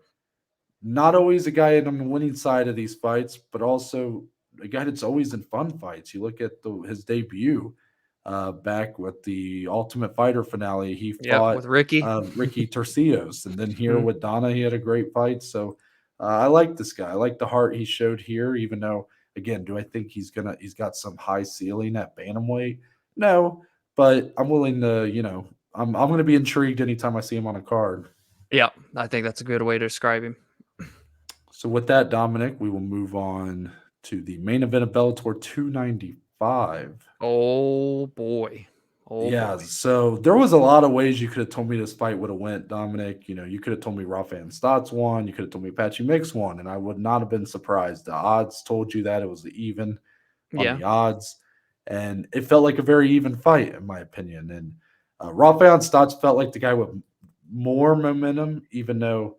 not always a guy on the winning side of these fights, but also a guy that's always in fun fights. You look at his debut back with the Ultimate Fighter finale. He Yep. fought With Ricky. Ricky Tercios, and then here Mm. with Danaa, he had a great fight. So I like this guy. I like the heart he showed here. Even though, again, do I think he's got some high ceiling at bantamweight? No, but I'm willing to. I'm going to be intrigued anytime I see him on a card. Yeah. I think that's a good way to describe him. So with that, Dominic, we will move on to the main event of Bellator 295. Oh boy. Oh Yeah, boy. so there was a lot of ways you could have told me this fight would have went, Dominic. You could have told me Raufeon Stots won. You could have told me Patchy Mix won, and I would not have been surprised. The odds told you that it was the even on Yeah. the odds, and it felt like a very even fight, in my opinion. And Raufeon Stots felt like the guy with more momentum, even though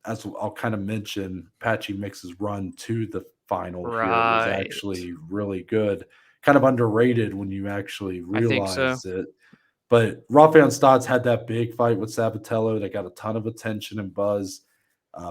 as I'll kind of mention, Patchy Mix's run to the final here was Right. actually really good. Kind of underrated when you actually I think so. realize it. But Raufeon Stots had that big fight with Sabatello that got a ton of attention and buzz.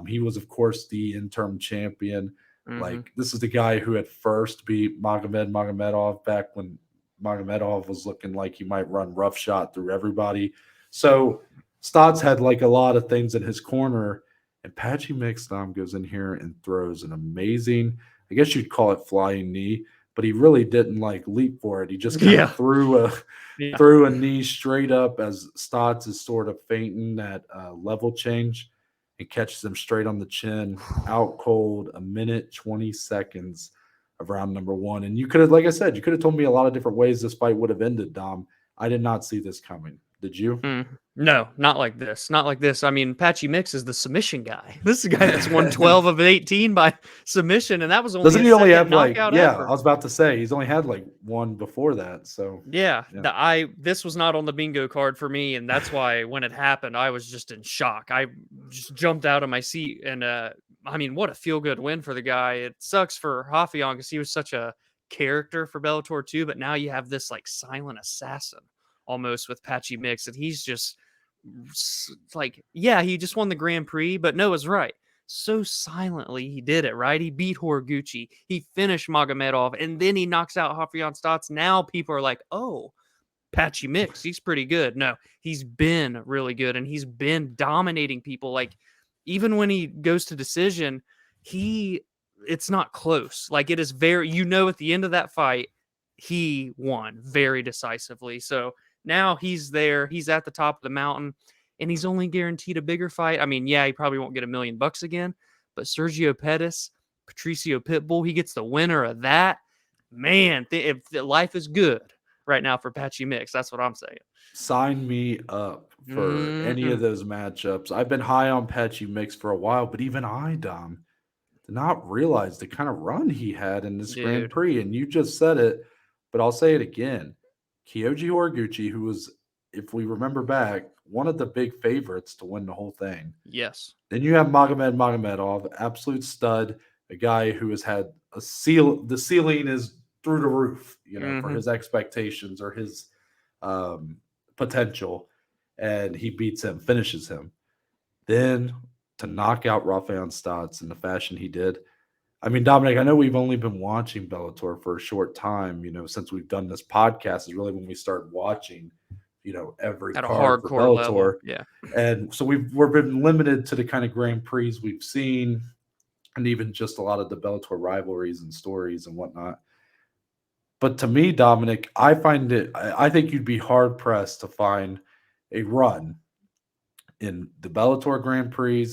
He was, of course, the interim champion. Mm-hmm. Like, this is the guy who had first beat Magomedov back when Magomedov was looking like he might run roughshod through everybody. So Stotts had like a lot of things in his corner, and Patchy Mix goes in here and throws an amazing, I guess you'd call it flying knee, but he really didn't like leap for it. He just kind Yeah. of threw Yeah. a knee straight up as Stotts is sort of feinting that level change, and catches him straight on the chin, out cold, 1 minute 20 seconds of round number 1. And you could have, like I said, you could have told me a lot of different ways this fight would have ended, Dom. I did not see this coming. Did you? No, not like this. Not like this. I mean, Patchy Mix is the submission guy. This is a guy that's won 12 of 18 by submission, and that was only Doesn't his he only second have like, knockout yeah, ever. I was about to say he's only had like one before that. So Yeah, yeah. this was not on the bingo card for me, and that's why when it happened, I was just in shock. I just jumped out of my seat, and I mean, what a feel good win for the guy. It sucks for Raufeon because he was such a character for Bellator too, but now you have this like silent assassin almost with Patchy Mix, and he's just like, yeah, he just won the Grand Prix, but Noah's right. So silently he did it, right? He beat Horiguchi, he finished Magomedov, and then he knocks out Raufeon Stots. Now people are like, oh, Patchy Mix, he's pretty good. No, he's been really good, and he's been dominating people. Like, even when he goes to decision, it's not close. Like, it is very, at the end of that fight, he won very decisively. So now he's there, he's at the top of the mountain, and he's only guaranteed a bigger fight. I mean, yeah, he probably won't get $1 million again, but Sergio Pettis, Patricio Pitbull, he gets the winner of that. Man, if life is good right now for Patchy Mix. That's what I'm saying. Sign me up for any of Mm-mm. those matchups. I've been high on Patchy Mix for a while, but even I, Dom, did not realize the kind of run he had in this Grand Dude. Prix. And you just said it, but I'll say it again. Kyoji Horiguchi, who was, if we remember back, one of the big favorites to win the whole thing. Yes. Then you have Magomedov, absolute stud, a guy who has had the ceiling is through the roof, for Mm-hmm. his expectations or his um, potential. And he beats him, finishes him. Then to knock out Raufeon Stots in the fashion he did. I mean, Dominic, I know we've only been watching Bellator for a short time, since we've done this podcast is really when we start watching, every At a card for hardcore level. Bellator. Yeah. And so we've been limited to the kind of Grand Prix we've seen and even just a lot of the Bellator rivalries and stories and whatnot. But to me, Dominic, I think you'd be hard pressed to find a run in the Bellator Grand Prix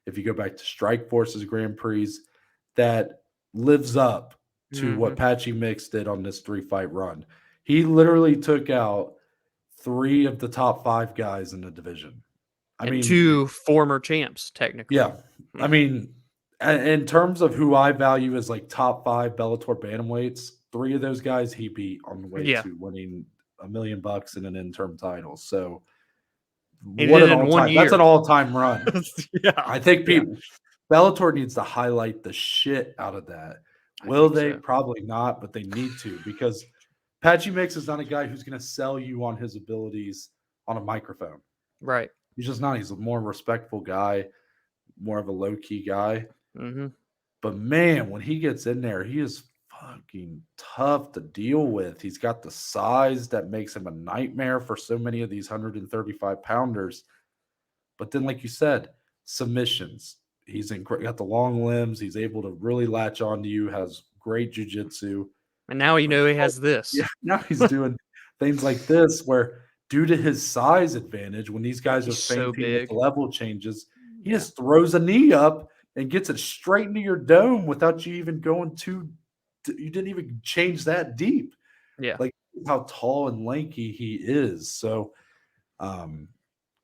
if you go back to Strike Force's Grand Prix, that lives up to what Patchy Mix did on this 3-fight run. He literally took out 3 of the top 5 guys in the division. I mean, 2 former champs, technically. Yeah. I mean, in terms of who I value as like top 5 Bellator bantamweights, 3 of those guys he beat on the way to winning $1 million and an interim title. So what an all-time, that's an all-time run. I think Bellator needs to highlight the shit out of that. Will they? So. Probably not, but they need to, because Patchy Mix is not a guy who's going to sell you on his abilities on a microphone. Right. He's just not. He's a more respectful guy, more of a low-key guy. But man, when he gets in there, he is fucking tough to deal with. He's got the size that makes him a nightmare for so many of these 135-pounders. But then, like you said, submissions. He's got the long limbs. He's able to really latch onto you, has great jiu-jitsu. And now he has this. Yeah, now he's doing things like this where, due to his size advantage, when these guys are fainting with the level changes, he just throws a knee up and gets it straight into your dome without you even going you didn't even change that deep. Yeah. Like how tall and lanky he is. So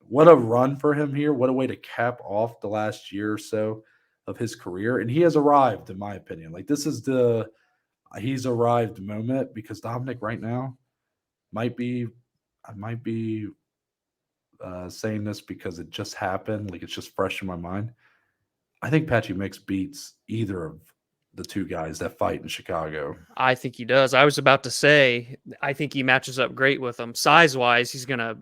what a run for him here. What a way to cap off the last year or so of his career. And he has arrived, in my opinion. Like, this is he's arrived moment, because Dominic right now I might be saying this because it just happened. Like, it's just fresh in my mind. I think Patchy Mix beats either of the 2 guys that fight in Chicago. I think he does. I was about to say, I think he matches up great with him. Size-wise, he's going to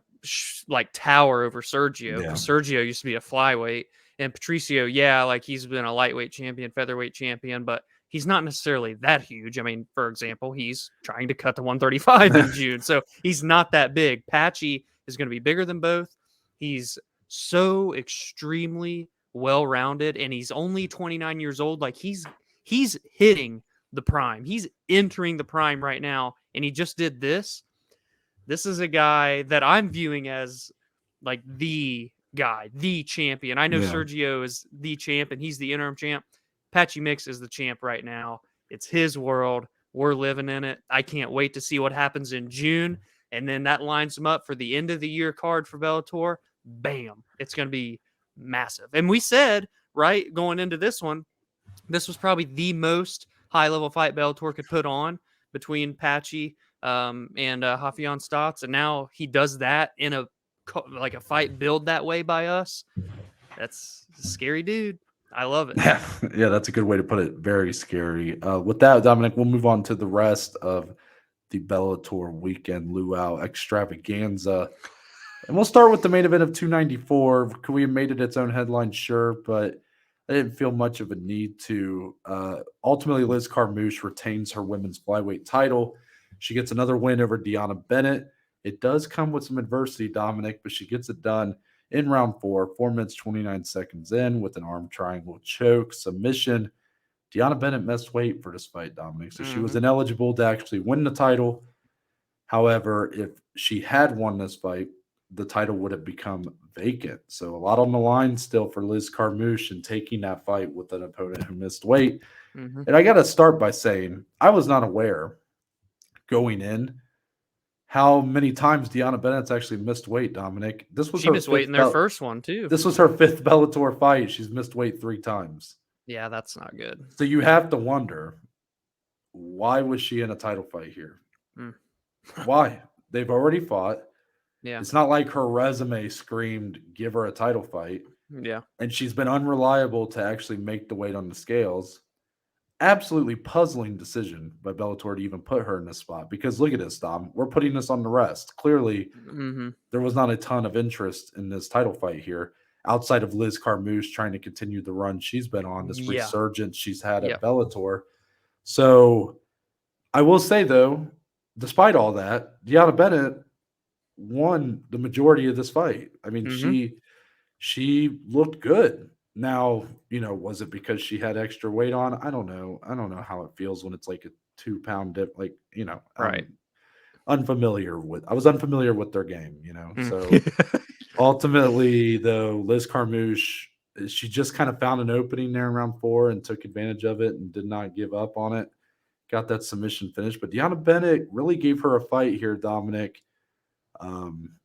tower over Sergio. Because Sergio used to be a flyweight. And Patricio, like, he's been a lightweight champion, featherweight champion, but he's not necessarily that huge. I mean, for example, he's trying to cut to 135 in June. So he's not that big. Patchy is going to be bigger than both. He's so extremely well-rounded, and he's only 29 years old. Like, he's hitting the prime. He's entering the prime right now, and he just did this. This is a guy that I'm viewing as like the guy, the champion. I know Sergio is the champ, and he's the interim champ. Patchy Mix is the champ right now. It's his world. We're living in it. I can't wait to see what happens in June, and then that lines him up for the end of the year card for Bellator. Bam. It's going to be massive. And we said, right, going into this one, this was probably the most high-level fight Bellator could put on between Patchy and Raufeon Stots, and now he does that in a fight build that way by us. That's a scary dude. I love it. Yeah, that's a good way to put it. Very scary. With that, Dominic, we'll move on to the rest of the Bellator weekend luau extravaganza. And we'll start with the main event of 294. Could we have made it its own headline? Sure, but I didn't feel much of a need to. Ultimately, Liz Carmouche retains her women's flyweight title. She gets another win over Deanna Bennett. It does come with some adversity, Dominic, but she gets it done in round 4, 4 minutes, 29 seconds in, with an arm triangle choke submission. Deanna Bennett missed weight for this fight, Dominic, so she was ineligible to actually win the title. However, if she had won this fight, the title would have become vacant. So a lot on the line still for Liz Carmouche and taking that fight with an opponent who missed weight. And I got to start by saying I was not aware going in how many times Deanna Bennett's actually missed weight, Dominic. She missed weight in their first one, too. This was her 5th Bellator fight. She's missed weight 3 times. Yeah, that's not good. So you have to wonder, why was she in a title fight here? Why? They've already fought. Yeah. It's not like her resume screamed, give her a title fight. Yeah. And she's been unreliable to actually make the weight on the scales. Absolutely puzzling decision by Bellator to even put her in this spot, because look at this, Dom. We're putting this on the rest. Clearly, there was not a ton of interest in this title fight here outside of Liz Carmouche trying to continue the run she's been on, this resurgence she's had at Bellator. So I will say, though, despite all that, Deanna Bennett won the majority of this fight. I mean, she looked good. Now, was it because she had extra weight on? I don't know. I don't know how it feels when it's like a 2-pound dip. Like, right. I was unfamiliar with their game, So ultimately, though, Liz Carmouche she just kind of found an opening there in round 4 and took advantage of it and did not give up on it. Got that submission finish, but Deanna Bennett really gave her a fight here, Dominic. Um,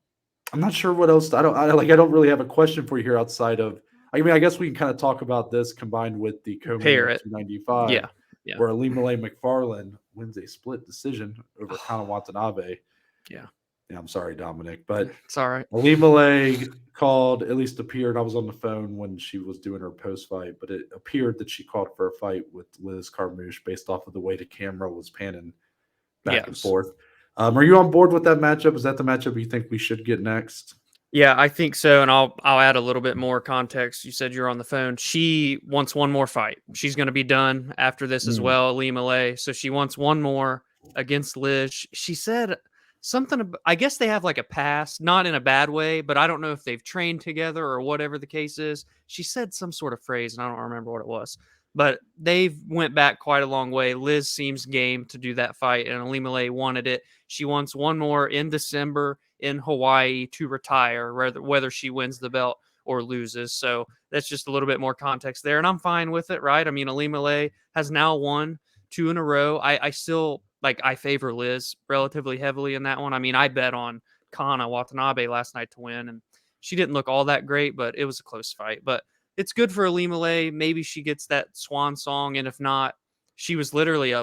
I'm not sure what else. I don't really have a question for you here outside of. I mean, I guess we can kind of talk about this combined with the co-main Pair of it. 295, Yeah. where Ilima-Lei McFarland wins a split decision over Kana Watanabe. Yeah. Yeah, I'm sorry, Dominic, but It's all right. Ilima-Lei called, at least appeared. I was on the phone when she was doing her post fight, but it appeared that she called for a fight with Liz Carmouche based off of the way the camera was panning back and Yes. forth. Are you on board with that matchup? Is that the matchup you think we should get next? Yeah, I think so, and I'll add a little bit more context. You said you're on the phone. She wants one more fight. She's going to be done after this as well, Ilima-Lei. So she wants one more against Liz. She said something. I guess they have like a past, not in a bad way, but I don't know if they've trained together or whatever the case is. She said some sort of phrase, and I don't remember what it was. But they've went back quite a long way. Liz seems game to do that fight, and Ilima-Lei wanted it. She wants one more in December in Hawaii to retire, whether she wins the belt or loses. So that's just a little bit more context there, and I'm fine with it, right? I mean, Ilima-Lei has now won 2 in a row. I still I favor Liz relatively heavily in that one. I mean, I bet on Kana Watanabe last night to win, and she didn't look all that great, but it was a close fight. But it's good for Ilima-Lei. Maybe she gets that swan song, and if not, she was literally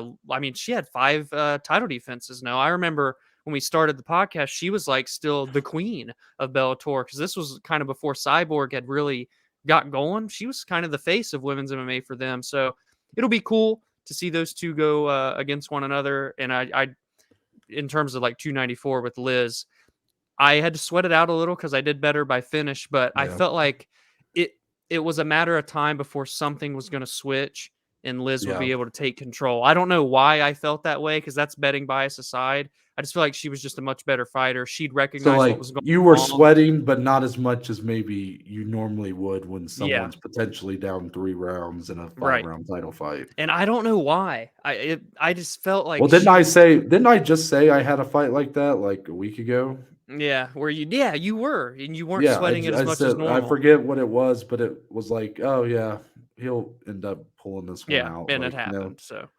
she had 5 title defenses. No, I remember when we started the podcast, she was like still the queen of Bellator, because this was kind of before Cyborg had really got going. She was kind of the face of women's MMA for them. So it'll be cool to see those two go against one another. And I, in terms of like 294 with Liz, I had to sweat it out a little because I did better by finish, but I Yeah. felt like it was a matter of time before something was going to switch and Liz would Yeah. be able to take control. I don't know why I felt that way, because that's betting bias aside. I just feel like she was just a much better fighter. She'd So, recognize what like, was going you were wrong. sweating, but not as much as maybe you normally would when Yeah. someone's potentially down 3 rounds in a 5-round title fight. And I don't know why. I just felt like Well, didn't I just say I had a fight like that like a week ago? you were, and you weren't Yeah, sweating it as I much as said I normal. forget what it was, but it was like, oh yeah, he'll end up pulling this one out. And Like, it happened. So,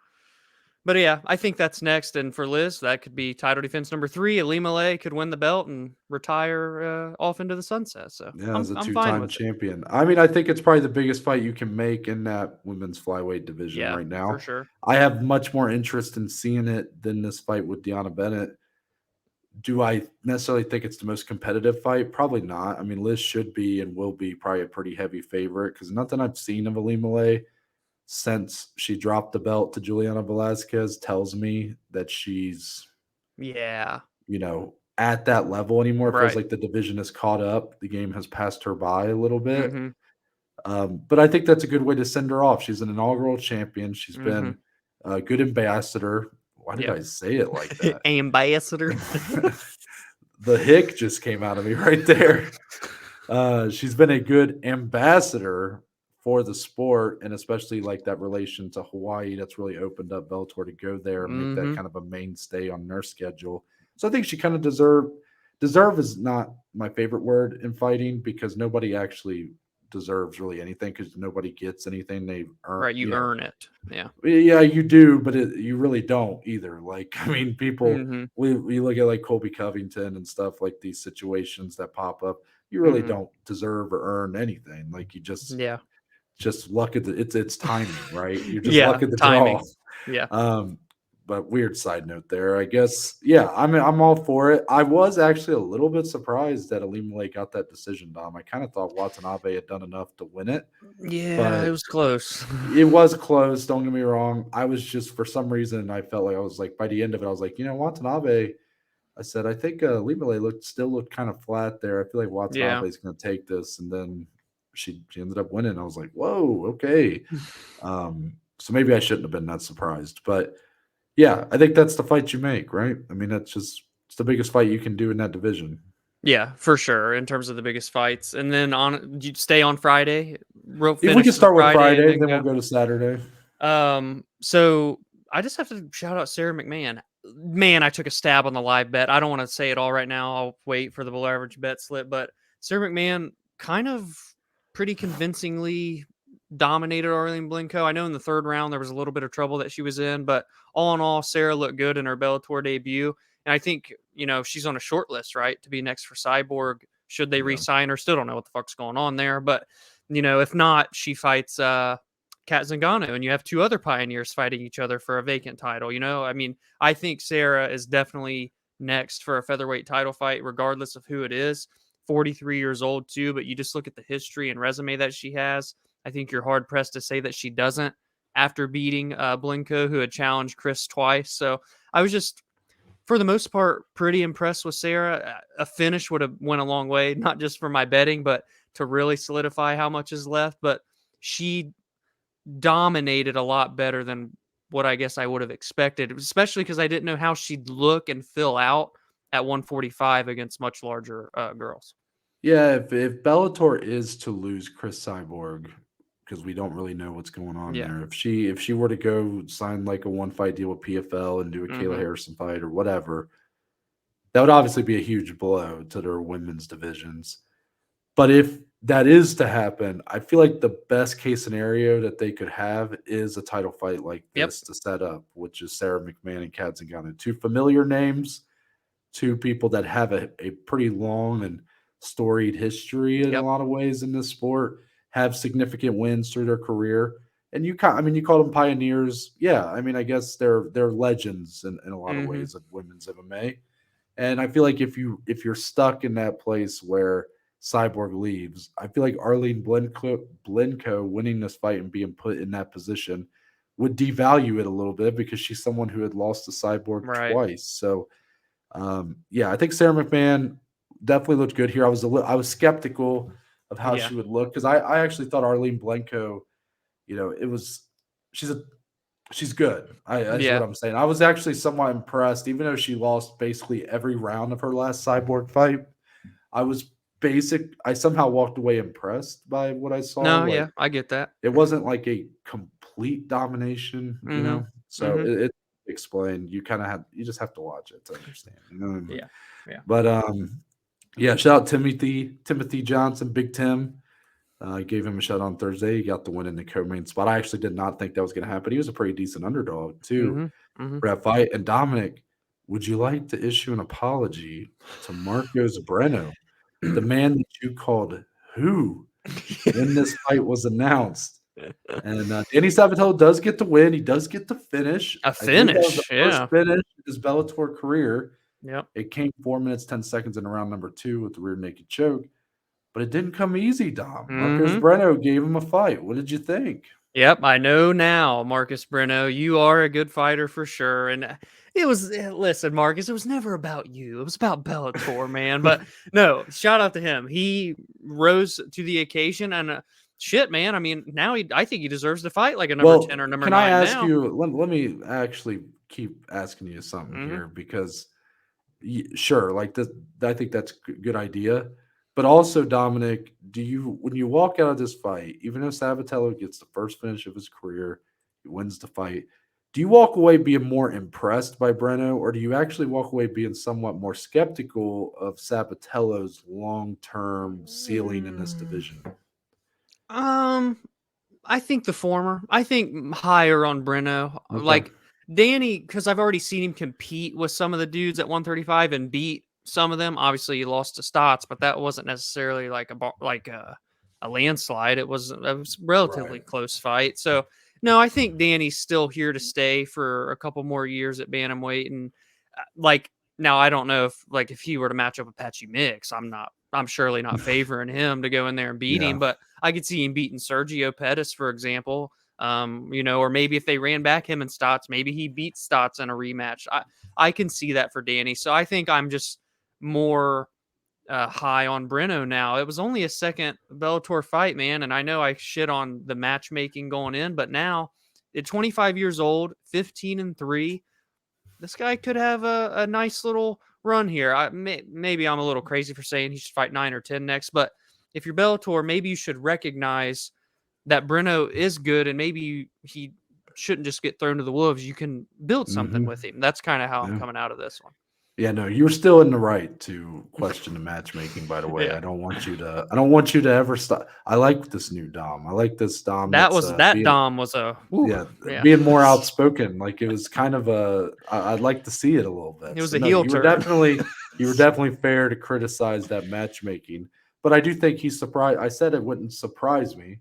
but yeah, I think that's next. And for Liz, that could be title defense number 3. Ilima-Lei could win the belt and retire off into the sunset. So yeah, as a I'm fine 2-time with it. champion. I mean, I think it's probably the biggest fight you can make in that women's flyweight division Yeah, right now. for sure. I have much more interest in seeing it than this fight with Deanna Bennett. Do I necessarily think it's the most competitive fight? Probably not. I mean, Liz should be and will be probably a pretty heavy favorite, because nothing I've seen of Ilima-Lei since she dropped the belt to Juliana Velasquez tells me that she's, Yeah. at that level anymore. It feels Right. like the division has caught up. The game has passed her by a little bit. Mm-hmm. But I think that's a good way to send her off. She's an inaugural champion. She's Mm-hmm. been a good ambassador. Why did I say it like that? Ambassador. The hick just came out of me right there. She's been a good ambassador for the sport, and especially like that relation to Hawaii that's really opened up Bellator to go there and make that kind of a mainstay on their schedule. So I think she kind of deserve is not my favorite word in fighting, because nobody actually deserves really anything, because nobody gets anything they've earned. Right, you earn it. Yeah. Yeah, you do, but you really don't either. Like, I mean, people, Mm-hmm. we look at like Colby Covington and stuff, like these situations that pop up. You really don't deserve or earn anything. Like, you just luck at it's timing, right? You're just luck at the timing. draw. Yeah. But weird side note there, I guess. Yeah, I'm all for it. I was actually a little bit surprised that Ilima-Lei got that decision, Dom. I kind of thought Watanabe had done enough to win it. Yeah, but it was close. It was close. Don't get me wrong. I was just, for some reason, I felt like I was like, by the end of it, I was like, Watanabe. I said, I think Ilima-Lei still looked kind of flat there. I feel like Watanabe is going to take this, and then she ended up winning. I was like, whoa, okay. So maybe I shouldn't have been that surprised, but yeah, I think that's the fight you make, right? I mean, it's the biggest fight you can do in that division. Yeah, for sure, in terms of the biggest fights. And then you stay on Friday. If we can start with Friday, then we'll go to Saturday. So I just have to shout out Sarah McMahon. Man, I took a stab on the live bet. I don't want to say it all right now. I'll wait for the below average bet slip. But Sarah McMahon kind of pretty convincingly dominated Arlene Blencowe. I know in the third round there was a little bit of trouble that she was in, but all in all, Sarah looked good in her Bellator debut. And I think, she's on a short list, right, to be next for Cyborg. Should they re-sign her? Still don't know what the fuck's going on there. But, if not, she fights Kat Zingano, and you have two other pioneers fighting each other for a vacant title. I mean, I think Sarah is definitely next for a featherweight title fight, regardless of who it is. 43 years old too, but you just look at the history and resume that she has. I think you're hard pressed to say that she doesn't after beating Blencowe, who had challenged Chris twice. So I was just, for the most part, pretty impressed with Sarah. A finish would have went a long way, not just for my betting, but to really solidify how much is left. But she dominated a lot better than what I guess I would have expected, especially because I didn't know how she'd look and fill out at 145 against much larger girls. Yeah, if Bellator is to lose Chris Cyborg, because we don't really know what's going on Yeah. there. If she were to go sign like a one fight deal with PFL and do a Kayla Harrison fight or whatever, that would obviously be a huge blow to their women's divisions. But if that is to happen, I feel like the best case scenario that they could have is a title fight like this to set up, which is Sarah McMahon and Kat Zingano. Two familiar names, two people that have a pretty long and storied history in a lot of ways in this sport, have significant wins through their career. And you call them pioneers. Yeah, I mean, I guess they're legends in a lot of ways of women's MMA. And I feel like if you're stuck in that place where Cyborg leaves, I feel like Arlene Blencowe winning this fight and being put in that position would devalue it a little bit because she's someone who had lost to Cyborg twice. So, yeah, I think Sarah McMahon definitely looked good here. I was skeptical of how she would look because I actually thought Arlene Blencowe, she's good. That's what I'm saying. I was actually somewhat impressed, even though she lost basically every round of her last Cyborg fight. I somehow walked away impressed by what I saw. No, I get that. It wasn't like a complete domination, So it explained. You just have to watch it to understand. You know what I mean? Yeah. But yeah, shout out Timothy Johnson, Big Tim. I gave him a shout on Thursday. He got the win in the co-main spot. I actually did not think that was going to happen. He was a pretty decent underdog too for that fight. And Dominic, would you like to issue an apology to Marcos Breno, the man that you called who when this fight was announced? And Danny Sabatello does get the win. He does get the finish. A finish, that was the first finish in his Bellator career. Yep. It came 4 minutes, 10 seconds in round number 2 with the rear naked choke. But it didn't come easy, Dom. Marcos Breno gave him a fight. What did you think? Yep, I know now, Marcus Breno. You are a good fighter for sure. And listen, Marcus, it was never about you. It was about Bellator, man. But no, shout out to him. He rose to the occasion and shit, man. I mean, now I think he deserves to fight like a number 10 or number 9 can I ask now. you, let me actually keep asking you something here because sure, like this, I think that's a good idea. But also, Dominic, when you walk out of this fight, even though Sabatello gets the first finish of his career, he wins the fight, do you walk away being more impressed by Breno, or do you actually walk away being somewhat more skeptical of Sabatello's long-term ceiling in this division? I think the former. I think higher on Breno. Okay. Like Danny, because I've already seen him compete with some of the dudes at 135 and beat some of them. Obviously, he lost to Stots, but that wasn't necessarily like a landslide. It was a relatively close fight. So no, I think Danny's still here to stay for a couple more years at bantamweight. And now I don't know if he were to match up with Patchy Mix, I'm surely not favoring him to go in there and beat him, but I could see him beating Sergio Pettis, for example. Or maybe if they ran back him and Stots, maybe he beats Stots in a rematch. I can see that for Danny. So I think I'm just more high on Breno now. It was only a second Bellator fight, man, and I know I shit on the matchmaking going in, but now at 25 years old, 15-3, this guy could have a nice little run here. Maybe I'm a little crazy for saying he should fight 9 or 10 next, but if you're Bellator, maybe you should recognize that Breno is good, and maybe he shouldn't just get thrown to the wolves. You can build something with him. That's kind of how I'm coming out of this one. Yeah, no, you're still in the right to question the matchmaking, by the way. Yeah. I don't want you to ever stop. I like this new Dom. I like this Dom That that's was that being Dom was a whew, yeah, yeah. being more outspoken. Like it was kind of I'd like to see it a little bit. It was So a no, heel turn. you were definitely fair to criticize that matchmaking. But I do think he's surprised. I said it wouldn't surprise me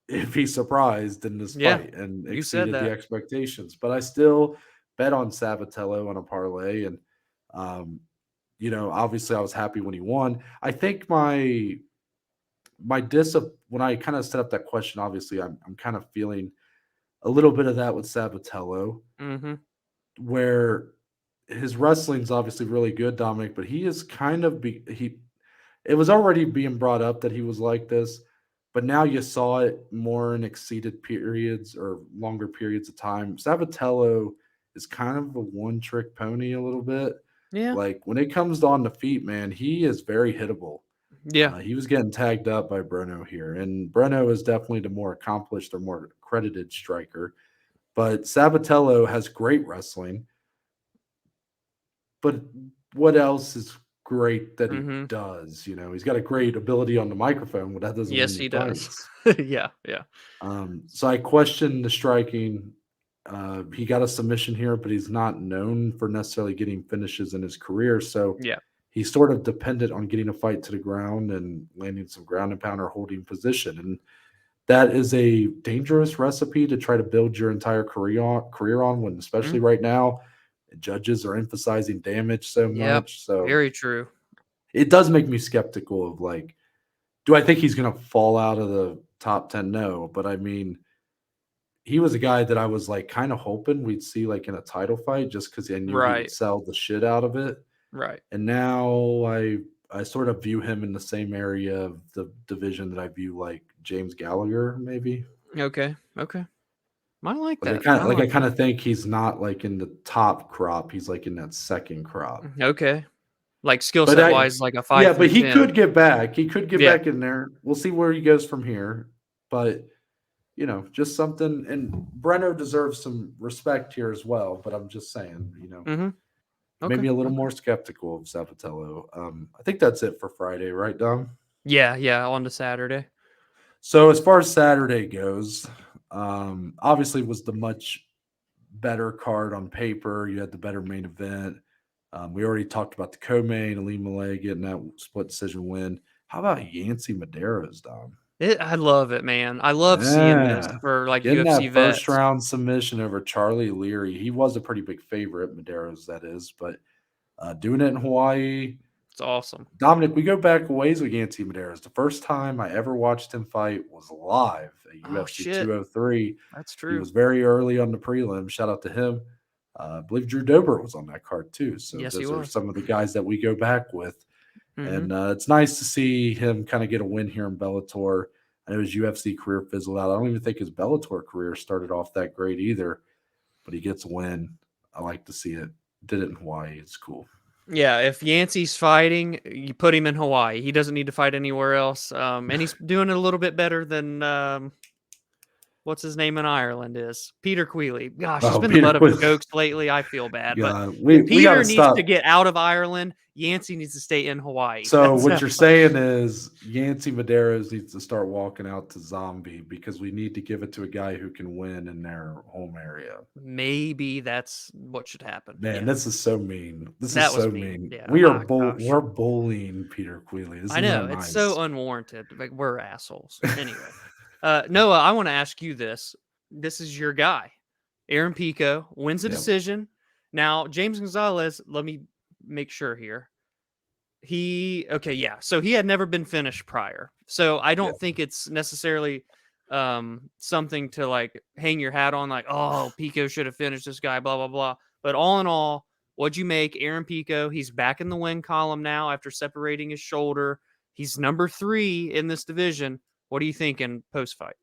if he surprised in this Yeah, fight and you said exceeded the that. expectations. But I still bet on Sabatello on a parlay, and um, obviously I was happy when he won. I think when I kind of set up that question, obviously I'm kind of feeling a little bit of that with Sabatello, Mhm. where his wrestling's obviously really good, Dominic, but he is kind of he. It was already being brought up that he was like this, but now you saw it more in exceeded periods or longer periods of time. Sabatello is kind of a one-trick pony a little bit. Yeah. Like when it comes on the feet, man, he is very hittable. Yeah. He was getting tagged up by Bruno here, and Bruno is definitely the more accomplished or more credited striker. But Sabatello has great wrestling. But what else is great that he Mhm. does? He's got a great ability on the microphone, but that doesn't win Yes, you he does. fights. Yeah, yeah. So I question the striking. He got a submission here, but he's not known for necessarily getting finishes in his career. So Yeah. he's sort of dependent on getting a fight to the ground and landing some ground and pound or holding position. And that is a dangerous recipe to try to build your entire career on when, especially Mm. right now, judges are emphasizing damage so Yep. much. So Very true. it does make me skeptical of like, do I think he's going to fall out of the top 10? No, but I mean, he was a guy that I was like kind of hoping we'd see like in a title fight just because I knew he would Right. sell the shit out of it. Right. And now I sort of view him in the same area of the division that I view like James Gallagher, maybe. Okay. Okay. I like Like I that. kind I of like I like kind that. of think he's not like in the top crop. He's like in that second crop. Okay. Like skill But set I wise, like a yeah, 5 but through he 10. could get back. He could get Yeah. back in there. We'll see where he goes from here. But just something. And Breno deserves some respect here as well. But I'm just saying, Mhm. Okay. maybe a little Okay. more skeptical of Zapatello. I think that's it for Friday, right, Dom? Yeah, yeah, on to Saturday. So as far as Saturday goes, obviously it was the much better card on paper. You had the better main event. We already talked about the co-main, Ali Malay getting that split decision win. How about Yancy Medeiros, Dom? I love it, man. I love seeing this Yeah, for like getting UFC that first vets. round submission over Charlie Leary. He was a pretty big favorite, Medeiros, that is, but doing it in Hawaii. It's awesome. Dominic, we go back a ways with Yancy Medeiros. The first time I ever watched him fight was live at Oh UFC shit. 203. That's He true. was very early on the prelim. Shout out to him. I believe Drew Dober was on that card too. So Yes, he those are was. some of the guys that we go back with. Mhm. And it's nice to see him kind of get a win here in Bellator. I know his UFC career fizzled out. I don't even think his Bellator career started off that great either, but he gets a win. I like to see it. Did it in Hawaii. It's cool. Yeah, if Yancey's fighting, you put him in Hawaii. He doesn't need to fight anywhere else. And he's doing it a little bit better than what's his name in Ireland is Peter Queeley. Gosh, he's Oh, been the Peter butt of Quinn. jokes lately. I feel bad, but God, if we got Peter to needs to stop. get out of Ireland, Yancey needs to stay in Hawaii. So That's what you're saying is Yancy Medeiros needs to start walking out to Zombie because we need to give it to a guy who can win in their home area. maybe that's what should happen. Man, Yeah, this is so mean. This is that was so mean. mean. Yeah, my gosh, We're bullying Peter Queeley. This I is know not it's nice. so unwarranted. Like we're assholes. Anyway, Noah, I want to ask you this. This is your guy, Aaron Pico wins a Yep. decision. Now James Gonzalez. Let me make sure here. So he had never been finished prior, so I don't Yep. think it's necessarily something to like hang your hat on, like, oh, Pico should have finished this guy, blah blah blah. But all in all, what'd you make Aaron Pico? He's back in the win column now after separating his shoulder. He's number 3 in this division. What are you thinking post fight?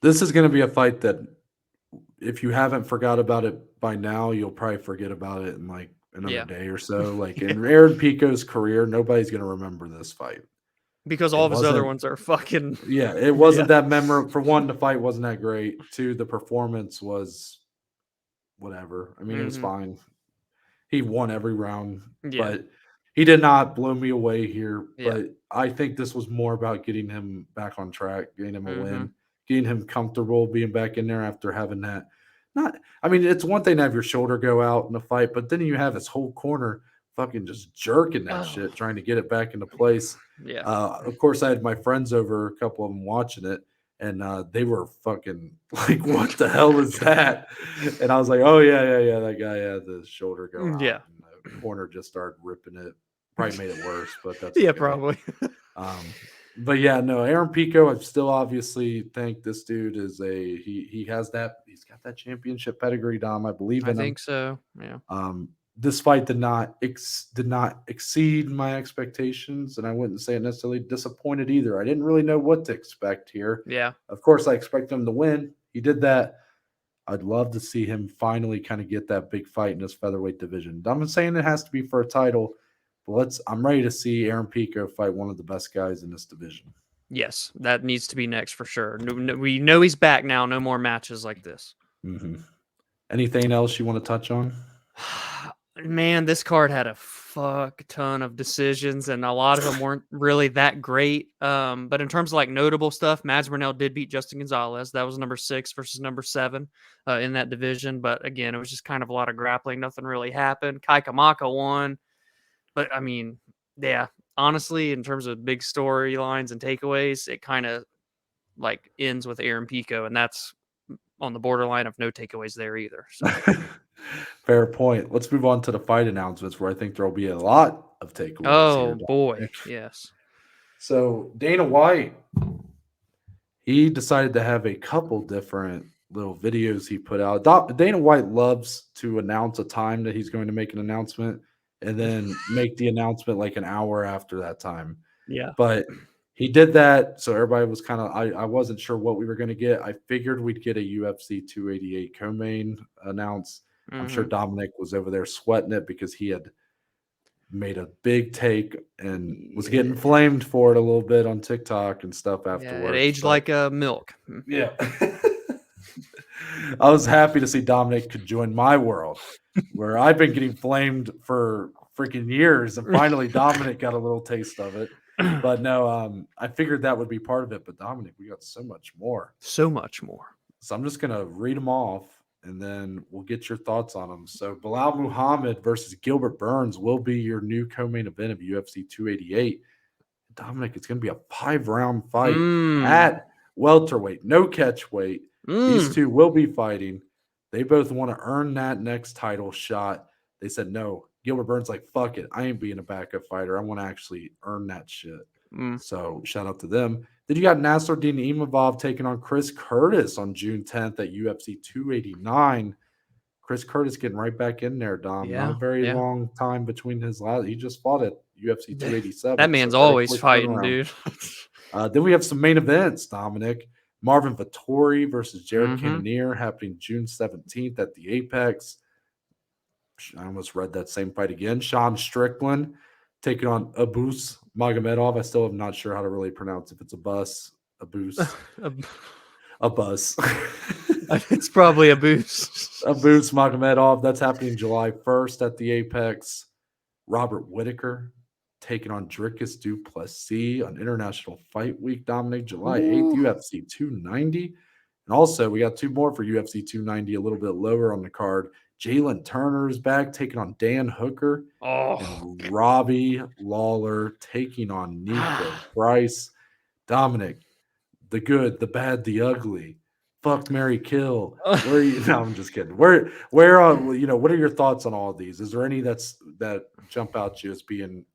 This is going to be a fight that if you haven't forgot about it by now, you'll probably forget about it in like another Yeah. day or so. Like Yeah, in Aaron Pico's career, nobody's going to remember this fight. because It all of his other wasn't ones are fucking Yeah, it yeah. wasn't that memorable. For one, the fight wasn't that great. Two, the performance was whatever. I mean, it was Hmm. fine. he won every round, Yeah. but he did not blow me away here. Yeah. But I think this was more about getting him back on track, getting him a Mm-hmm. win, getting him comfortable being back in there after having that. Not, I mean, it's one thing to have your shoulder go out in a fight, but then you have his whole corner fucking just jerking that Oh, shit, trying to get it back into place. yeah. Of course, I had my friends over, a couple of them watching it, and they were fucking like, "What the hell is that?" And I was like, "Oh yeah, that guy had the shoulder go out, Yeah. and the corner just started ripping it. Probably made it worse, but that's Yeah, okay." probably. But yeah, no, Aaron Pico, I still obviously think this dude is he's got that championship pedigree, Dom. I believe I in him. think so. Yeah. This fight did not exceed my expectations, and I wouldn't say it necessarily disappointed either. I didn't really know what to expect here. Yeah. Of course, I expect him to win. He did that. I'd love to see him finally kind of get that big fight in his featherweight division. I'm not saying it has to be for a title, but I'm ready to see Aaron Pico fight one of the best guys in this division. Yes, that needs to be next for sure. We know he's back now. No more matches like this. Mm-hmm. Anything else you want to touch on? Man, this card had a fuck ton of decisions, and a lot of them weren't really that great. But in terms of like notable stuff, Mads Burnell did beat Justin Gonzalez. That was number 6 versus number 7 in that division. But again, it was just kind of a lot of grappling. Nothing really happened. Kai Kamaka won. But I mean, yeah, honestly, in terms of big storylines and takeaways, it kind of like ends with Aaron Pico, and that's on the borderline of no takeaways there either. So. Fair point. Let's move on to the fight announcements, where I think there will be a lot of takeaways Oh here. boy, yes. So Dana White, he decided to have a couple different little videos he put out. Dana White loves to announce a time that he's going to make an announcement and then make the announcement like an hour after that time. Yeah. But he did that, so everybody was kind of I wasn't sure what we were going to get. I figured we'd get a UFC 288 co-main announced. I'm sure Dominic was over there sweating it because he had made a big take and was getting flamed for it a little bit on TikTok and stuff afterwards. Yeah, it aged like milk. Yeah. I was happy to see Dominic could join my world where I've been getting flamed for freaking years, and finally Dominic got a little taste of it. But no, I figured that would be part of it. But Dominic, we got so much more. So much more. So I'm just gonna read them off, and then we'll get your thoughts on them. So Belal Muhammad versus Gilbert Burns will be your new co-main event of UFC 288. Dominic, it's gonna be a 5-round fight at welterweight, no catch weight. These two will be fighting. They both want to earn that next title shot. They said no. Gilbert Burns like, fuck it. I ain't being a backup fighter. I want to actually earn that shit. So shout out to them. Then you got Nasruddin Imavov taking on Chris Curtis on June 10th at UFC 289. Chris Curtis getting right back in there, Dom. Not a very long time between his last. He just fought at UFC 287. That man's always fighting, dude. Then we have some main events, Dominic. Marvin Vettori versus Jared Cannonier happening June 17th at the Apex. I almost read that same fight again. Sean Strickland taking on Abus Magomedov. I still am not sure how to really pronounce if it's a bus, Abus, a bus. It's probably Abus. Abus Magomedov. That's happening July 1st at the Apex. Robert Whitaker taking on Dricus du Plessis on International Fight Week, Dominic, July 8th, UFC 290. And also, we got 2 more for UFC 290, a little bit lower on the card. Jalen Turner is back, taking on Dan Hooker. And Robbie Lawler taking on Nico Price. Dominic, the good, the bad, the ugly. Fuck, marry, kill. Where are you? No, I'm just kidding. Where what are your thoughts on all of these? Is there any that jump out to you as being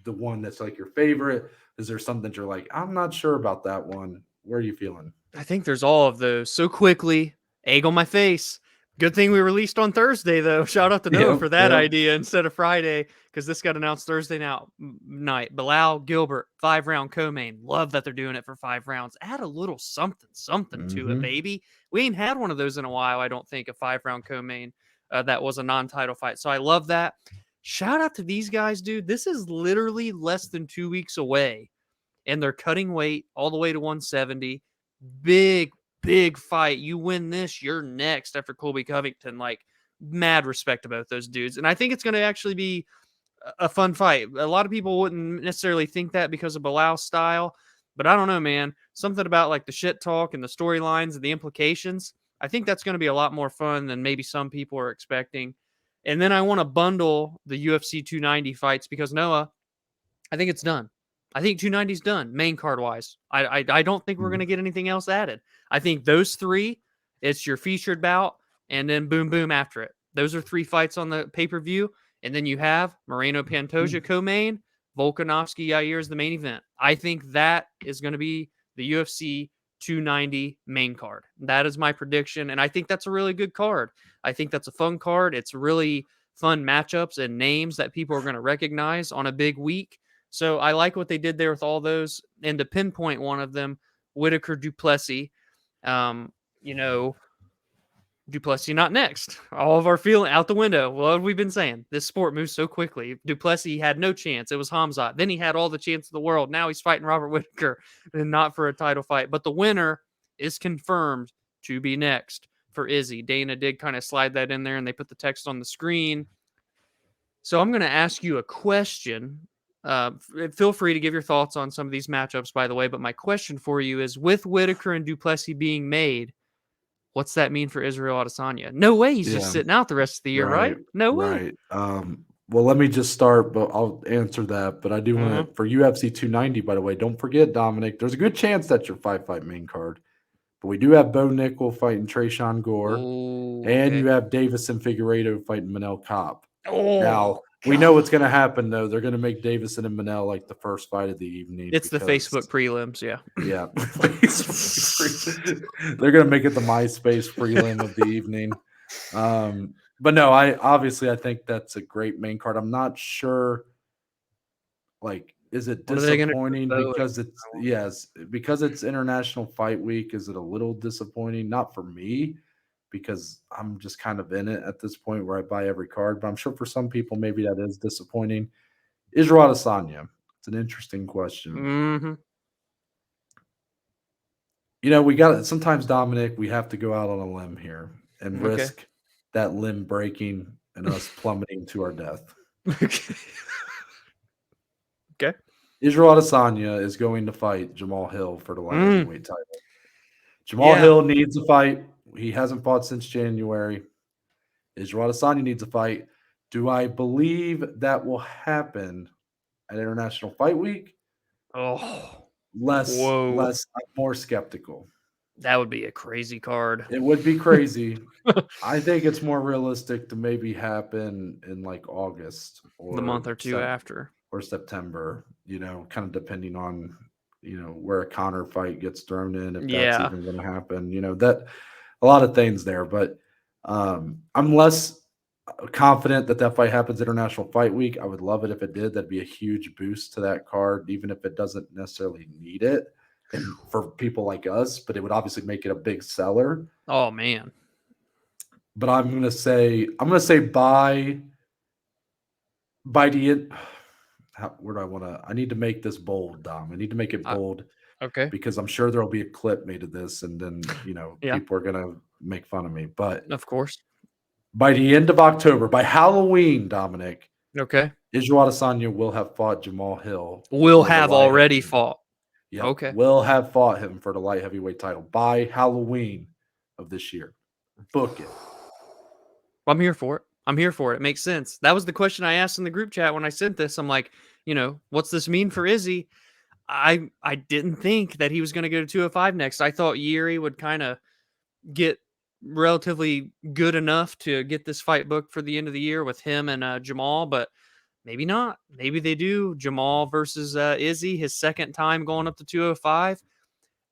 the one that's like your favorite? Is there something that you're like, I'm not sure about that one? Where are you feeling? I think there's all of those. So quickly, egg on my face. Good thing we released on Thursday, though. Shout out to Noah for that idea instead of Friday, because this got announced Thursday night. Belal Gilbert, 5-round co-main. Love that they're doing it for 5 rounds. Add a little something to it, baby. We ain't had one of those in a while, I don't think, a 5-round co-main that was a non-title fight. So I love that. Shout out to these guys, dude. This is literally less than 2 weeks away, and they're cutting weight all the way to 170. Big fight. You win this, you're next after Colby Covington. Like, mad respect to both those dudes. And I think it's going to actually be a fun fight. A lot of people wouldn't necessarily think that because of Belal's style, but I don't know, man. Something about like the shit talk and the storylines and the implications. I think that's going to be a lot more fun than maybe some people are expecting. And then I want to bundle the UFC 290 fights because Noah, I think it's done. I think 290 is done, main card wise. I don't think we're going to get anything else added. I think those three, it's your featured bout, and then boom, boom after it. Those are 3 fights on the pay per view. And then you have Moreno Pantoja co main, Volkanovski Yair is the main event. I think that is going to be the UFC 290 main card. That is my prediction. And I think that's a really good card. I think that's a fun card. It's really fun matchups and names that people are going to recognize on a big week. So I like what they did there with all those. And to pinpoint one of them, Whitaker Duplessis. You know, Duplessis not next. All of our feeling out the window. What have we been saying? This sport moves so quickly. Duplessis had no chance. It was Hamzat. Then he had all the chance in the world. Now he's fighting Robert Whitaker and not for a title fight. But the winner is confirmed to be next for Izzy. Dana did kind of slide that in there and they put the text on the screen. So I'm going to ask you a question. Feel free to give your thoughts on some of these matchups, by the way. But my question for you is, with Whitaker and Duplessis being made, what's that mean for Israel Adesanya? No way he's just sitting out the rest of the year, right? No way. Well, let me just start, but I'll answer that. But I do want to, for UFC 290, by the way, don't forget, Dominic, there's a good chance that's your 5-fight main card. But we do have Bo Nickel fighting Trayshawn Gore. And you have Davison Figueiredo fighting Manel Kopp. Now, we know what's going to happen, though. They're going to make Davison and Manel like the first fight of the evening. It's the Facebook prelims, yeah. Yeah. They're going to make it the MySpace prelim of the evening. But no, I think that's a great main card. I'm not sure, like, is it disappointing because it's International Fight Week? Is it a little disappointing? Not for me, because I'm just kind of in it at this point where I buy every card. But I'm sure for some people, maybe that is disappointing. Israel Adesanya. It's an interesting question. Mm-hmm. You know, we got sometimes, Dominic, we have to go out on a limb here and risk that limb breaking and us plummeting to our death. Okay. Israel Adesanya is going to fight Jamal Hill for the light heavyweight title. Jamal Hill needs a fight. He hasn't fought since January. Israel Adesanya needs a fight. Do I believe that will happen at International Fight Week? Less. I'm more skeptical. That would be a crazy card. It would be crazy. I think it's more realistic to maybe happen in like August or the month or two after, or September. You know, kind of depending on where a Conor fight gets thrown in, if that's even going to happen. You know, that a lot of things there, but I'm less confident that fight happens International Fight Week. I would love it if it did. That'd be a huge boost to that card, even if it doesn't necessarily need it. And for people like us, but it would obviously make it a big seller. Oh man. But I'm gonna say by the end. Where do I want to? I need to make this bold, Dom. I need to make it bold. Okay. Because I'm sure there'll be a clip made of this, and then people are gonna make fun of me. But of course, by the end of October, by Halloween, Dominic. Okay. Israel Adesanya will have fought Jamal Hill. Will have already fought. Yeah. Okay. Will have fought him for the light heavyweight title by Halloween of this year. Book it. I'm here for it. It makes sense. That was the question I asked in the group chat when I sent this. I'm like, what's this mean for Izzy? I didn't think that he was going to go to 205 next. I thought Yuri would kind of get relatively good enough to get this fight booked for the end of the year with him and Jamal, but maybe not. Maybe they do. Jamal versus Izzy, his second time going up to 205.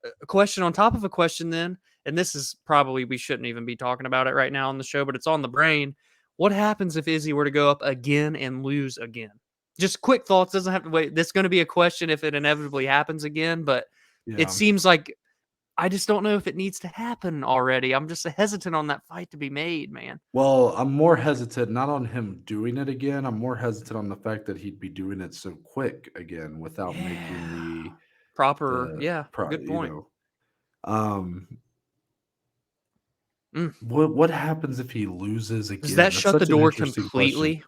A question on top of a question then, and this is probably, we shouldn't even be talking about it right now on the show, but it's on the brain. What happens if Izzy were to go up again and lose again? Just quick thoughts. Doesn't have to wait. This is going to be a question if it inevitably happens again, but it seems like I just don't know if it needs to happen already. I'm just hesitant on that fight to be made, man. Well, I'm more hesitant not on him doing it again. I'm more hesitant on the fact that he'd be doing it so quick again without making the proper. Good point. What happens if he loses Does again? that That's shut the such an door interesting question. completely,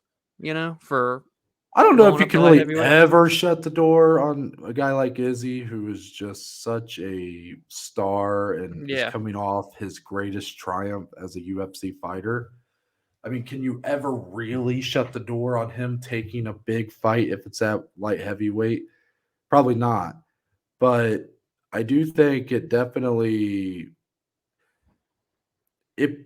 for I don't know if going you up to can light really heavyweight? ever shut the door on a guy like Izzy, who is just such a star and is Yeah. coming off his greatest triumph as a UFC fighter. I mean, can you ever really shut the door on him taking a big fight if it's at light heavyweight? Probably not. But I do think it definitely it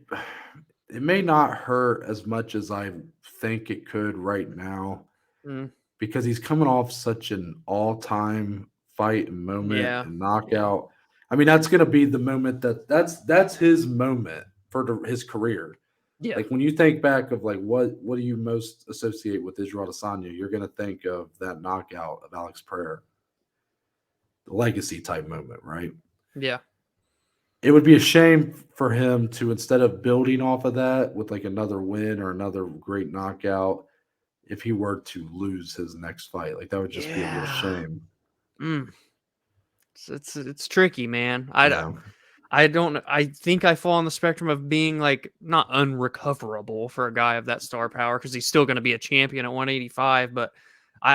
it may not hurt as much as I think it could right now Mm, because he's coming off such an all-time fight and moment yeah. and Yeah. knockout. I mean, that's going to be the moment that's his moment for his career. Yeah. Like when you think back of like what do you most associate with Israel Adesanya, you're going to think of that knockout of Alex Pereira, the legacy type moment, right? Yeah. It would be a shame for him to instead of building off of that with like another win or another great knockout, if he were to lose his next fight. Like that would just be a real Yeah. shame. Mm. It's tricky, man. Yeah. I don't. I think I fall on the spectrum of being like not unrecoverable for a guy of that star power because he's still going to be a champion at 185. But I,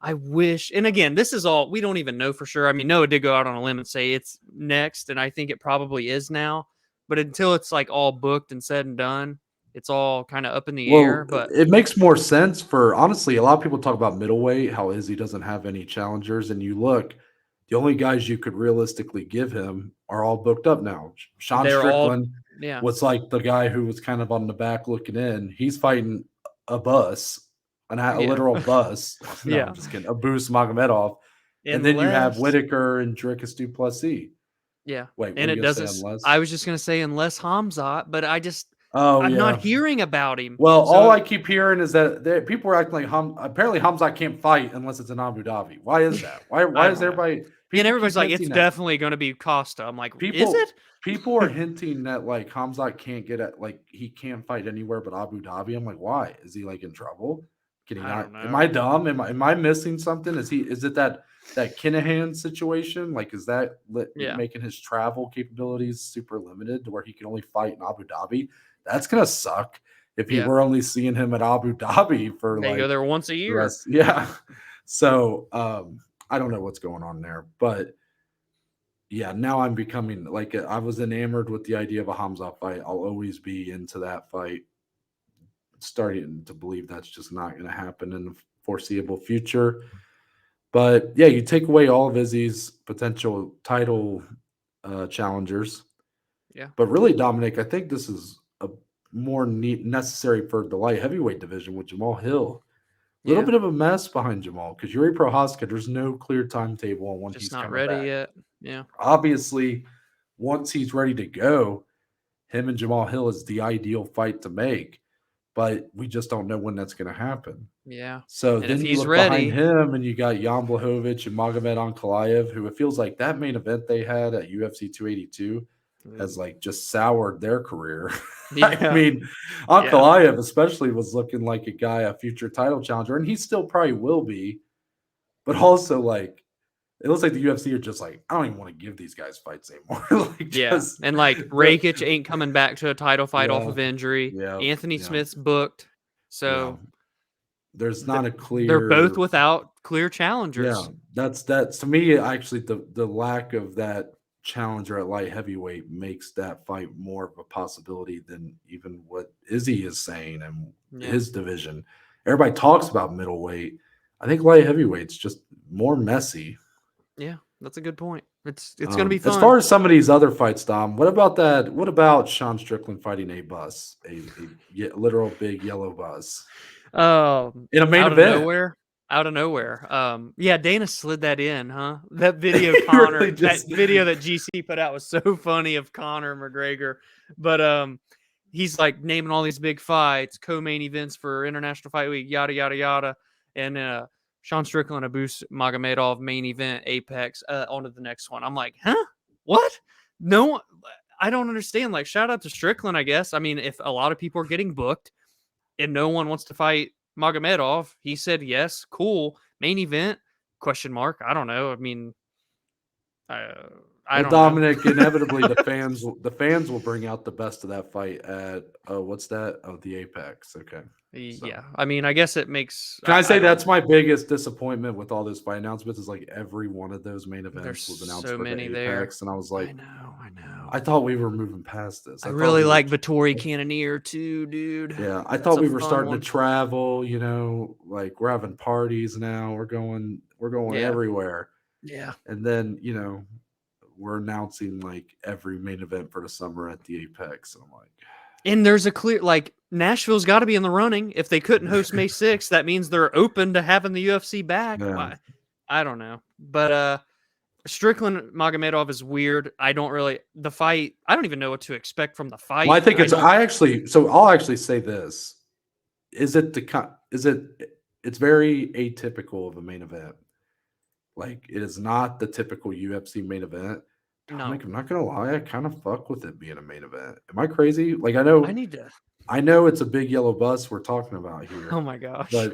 I I wish. And again, this is all we don't even know for sure. I mean, Noah did go out on a limb and say it's next, and I think it probably is now. But until it's like all booked and said and done, it's all kind of up in the air. Well, But it makes more sense for honestly, a lot of people talk about middleweight, how Izzy doesn't have any challengers, and you look, the only guys you could realistically give him are all booked up now. Sean they're all, Strickland yeah, was like the guy who was kind of on the back looking in. He's fighting a bus, a yeah, literal bus. No, yeah. I'm just kidding. Abus Magomedov, and then you have Unless, Whitaker and Dricus Duplessis. yeah, Wait, what and are you it gonna say? doesn't. I Unless? was just gonna say unless Hamzat, but Oh I'm not yeah. hearing about him. Well, all So I keep hearing is that people are acting like apparently Hamzat can't fight unless it's in Abu Dhabi. Why is that? Why I why is don't know. everybody And people keep everybody's like, it's hinting that definitely going to be Costa. I'm like, is people it? people are hinting that like Hamzat can't get at like he can't fight anywhere but Abu Dhabi. I'm like, why? Is he like in trouble? Can he I not? don't Am I know. dumb? Am I missing something? Is it that Kinahan situation? Like, is that Yeah, making his travel capabilities super limited to where he can only fight in Abu Dhabi? That's gonna suck if he yeah. were only seeing him at Abu Dhabi for They go like there once a the year. rest. Yeah. So I don't know what's going on there, but yeah, now I'm becoming like I was enamored with the idea of a Hamza fight. I'll always be into that fight. Starting to believe that's just not going to happen in the foreseeable future. But yeah, you take away all of Izzy's potential title challengers. Yeah, But really, Dominic, I think this is a more necessary for the light heavyweight division with Jamal Hill. A little yeah. bit of a mess behind Jamal because Yuri Prohaska, there's no clear timetable on when Just he's not coming ready back. yet. Yeah, Obviously, once he's ready to go, him and Jamal Hill is the ideal fight to make, but we just don't know when that's going to happen. yeah. So And if then you he's look behind ready, him and you got Jan Blachowicz and Magomed Ankalaev, who it feels like that main event they had at UFC 282 has like just soured their career. I yeah, mean, yeah, Ankalaev especially was looking like a guy, a future title challenger, and he still probably will be. But also, like, it looks like the UFC are just like, I don't even want to give these guys fights anymore. Like, yeah. just And like the Rakic ain't coming back to a title fight off yeah, of injury. yeah, Anthony yeah, Smith's booked. yeah. So There's th- not a they're both clear without clear yeah. challengers. That's to me actually the lack of that challenger at light heavyweight makes that fight more of a possibility than even what Izzy is saying and Yeah, his division. Everybody talks about middleweight. I think light heavyweight's just more messy. yeah. That's a good point. It's gonna be As fun. far as some of these other fights, Dom, what about that? What about Sean Strickland fighting a bus, literal big yellow bus in a main Out of event? nowhere, out of nowhere. Yeah, Dana slid that in, huh? That video He really that just video that GC put out was so funny of Conor McGregor. But he's like naming all these big fights, co-main events for International Fight Week, yada yada yada, and Sean Strickland, Abus Magomedov main event, Apex. On to the next one. I'm like, huh? What? No, I don't understand. Like, shout out to Strickland, I guess. I mean, if a lot of people are getting booked and no one wants to fight Magomedov, he said yes, cool. Main event? Question mark. I don't know. I mean, I don't know. Dominic, inevitably the fans will bring out the best of that fight at what's that? Oh, the Apex. Okay. So Yeah, I mean, I guess it makes. can I say don't that's know. my biggest disappointment with all those fight announcements is like every one of those main There's events was announced so for the many there. Apex, and I was like, I know. I thought we were moving past this. I I thought really we were like Vittori Cannoneer too, dude. yeah, I That's thought a we were fun starting to one. travel, like we're having parties now. We're going Yeah, everywhere. yeah. And then, we're announcing like every main event for the summer at the Apex. And I'm like, And there's a clear Nashville's got to be in the running. If they couldn't host May 6th, that means they're open to having the UFC back. yeah. Why? I don't know, but Strickland Magomedov is weird. I don't really the fight. I don't even know what to expect from the fight. Well, I think don't. I'll actually say this. Is it it's very atypical of a main event. Like it is not the typical UFC main event. No, Dominic, I'm not gonna lie, I kind of fuck with it being a main event. Am I crazy? Like I need to. I know it's a big yellow bus we're talking about Oh here, my gosh. but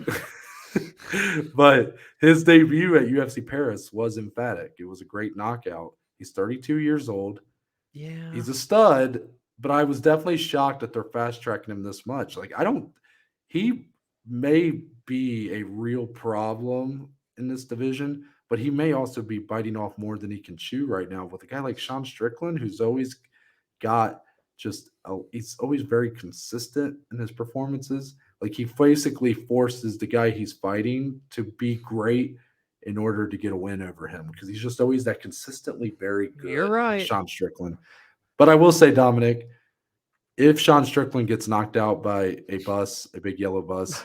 but his debut at UFC Paris was emphatic. It was a great knockout. He's 32 years old. Yeah. He's a stud, but I was definitely shocked that they're fast tracking him this much. Like, I don't, he may be a real problem in this division, but he may also be biting off more than he can chew right now with a guy like Sean Strickland, who's always got he's always very consistent in his performances. Like, he basically forces the guy he's fighting to be great in order to get a win over him because he's just always that consistently very You're good, right. Sean Strickland. But I will say, Dominic, if Sean Strickland gets knocked out by a big yellow bus,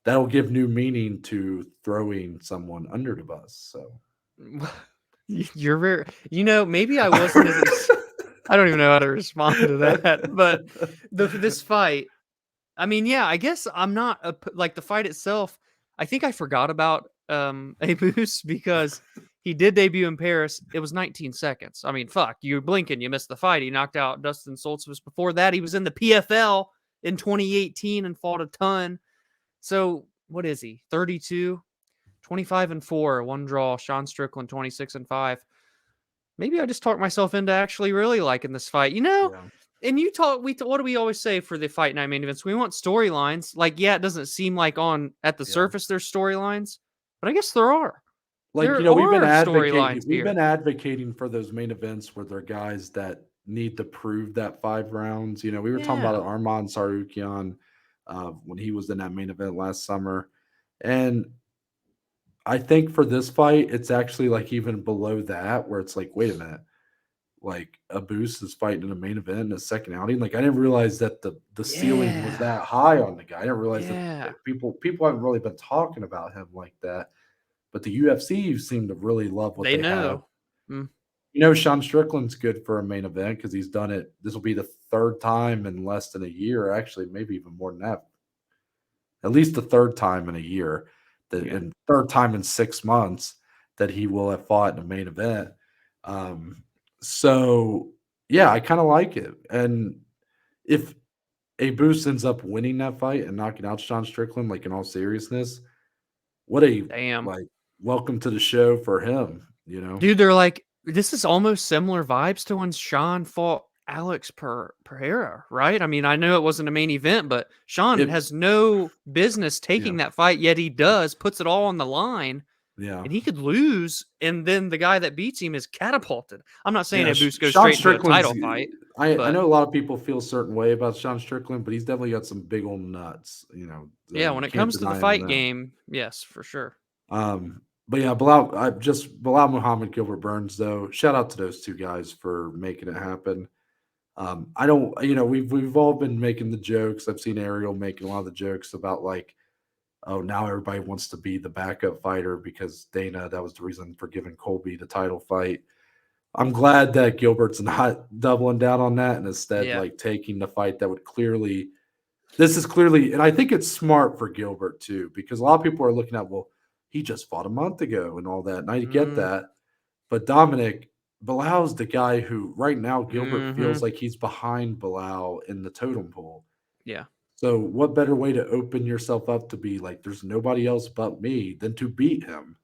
that'll give new meaning to throwing someone under the bus. So You're very. Maybe I wasn't as. I don't even know how to respond to that. But this fight, I mean, yeah, I guess I'm not like the fight itself. I think I forgot about Abus because he did debut in Paris. It was 19 seconds. I mean, fuck, you blink and you missed the fight. He knocked out Dustin Soltz. Before that, he was in the PFL in 2018 and fought a ton. So what is he? 32, 25-4, one draw. Sean Strickland 26-5. Maybe I just talked myself into actually really liking this fight. yeah. And what do we always say for the fight night main events? We want storylines. Like, yeah, it doesn't seem like at the surface there's storylines, but I guess there are. Like, There we've been are advocating storylines here. for those main events where they're guys that need to prove that 5 rounds. We were talking about Yeah. Arman Sarukian when he was in that main event last summer. And I think for this fight, it's actually like even below that, where it's like, wait a minute, like Abus is fighting in a main event in a second outing. Like, I didn't realize that the ceiling was Yeah. that high on the guy. I didn't realize Yeah. that people haven't really been talking about him like that. But the UFC seem to really love what They they have. know. Mm. Sean Strickland's good for a main event because he's done it. This will be the third time in less than a year, actually, maybe even more than that. At least the third time in a year, and third time in 6 months that he will have fought in a main event. So yeah, I kind of like it. And if Abus ends up winning that fight and knocking out Sean Strickland, like in all seriousness, what a Damn. like welcome to the show for him, Dude, they're like, this is almost similar vibes to when Sean fought Alex Pereira, right? I mean, I know it wasn't a main event, but Sean has no business taking that fight, yet he does, puts it all on the line. Yeah. And he could lose, and then the guy that beats him is catapulted. I'm not saying Abus goes Sean straight into a title fight. I know a lot of people feel a certain way about Sean Strickland, but he's definitely got some big old nuts, Yeah, when it comes to the fight game, yes, for sure. But yeah, Belal Muhammad, Gilbert Burns, though. Shout out to those two guys for making it happen. I don't, we've all been making the jokes. I've seen Ariel making a lot of the jokes about like, oh, now everybody wants to be the backup fighter because Danaa, that was the reason for giving Colby the title fight. I'm glad that Gilbert's not doubling down on that and instead like taking the fight that would clearly, and I think it's smart for Gilbert too, because a lot of people are looking at, well, he just fought a month ago and all that. And I get that. But Dominic, Belal's the guy who right now Gilbert feels like he's behind Belal in the totem pole. Yeah. So what better way to open yourself up to be like, there's nobody else but me than to beat him?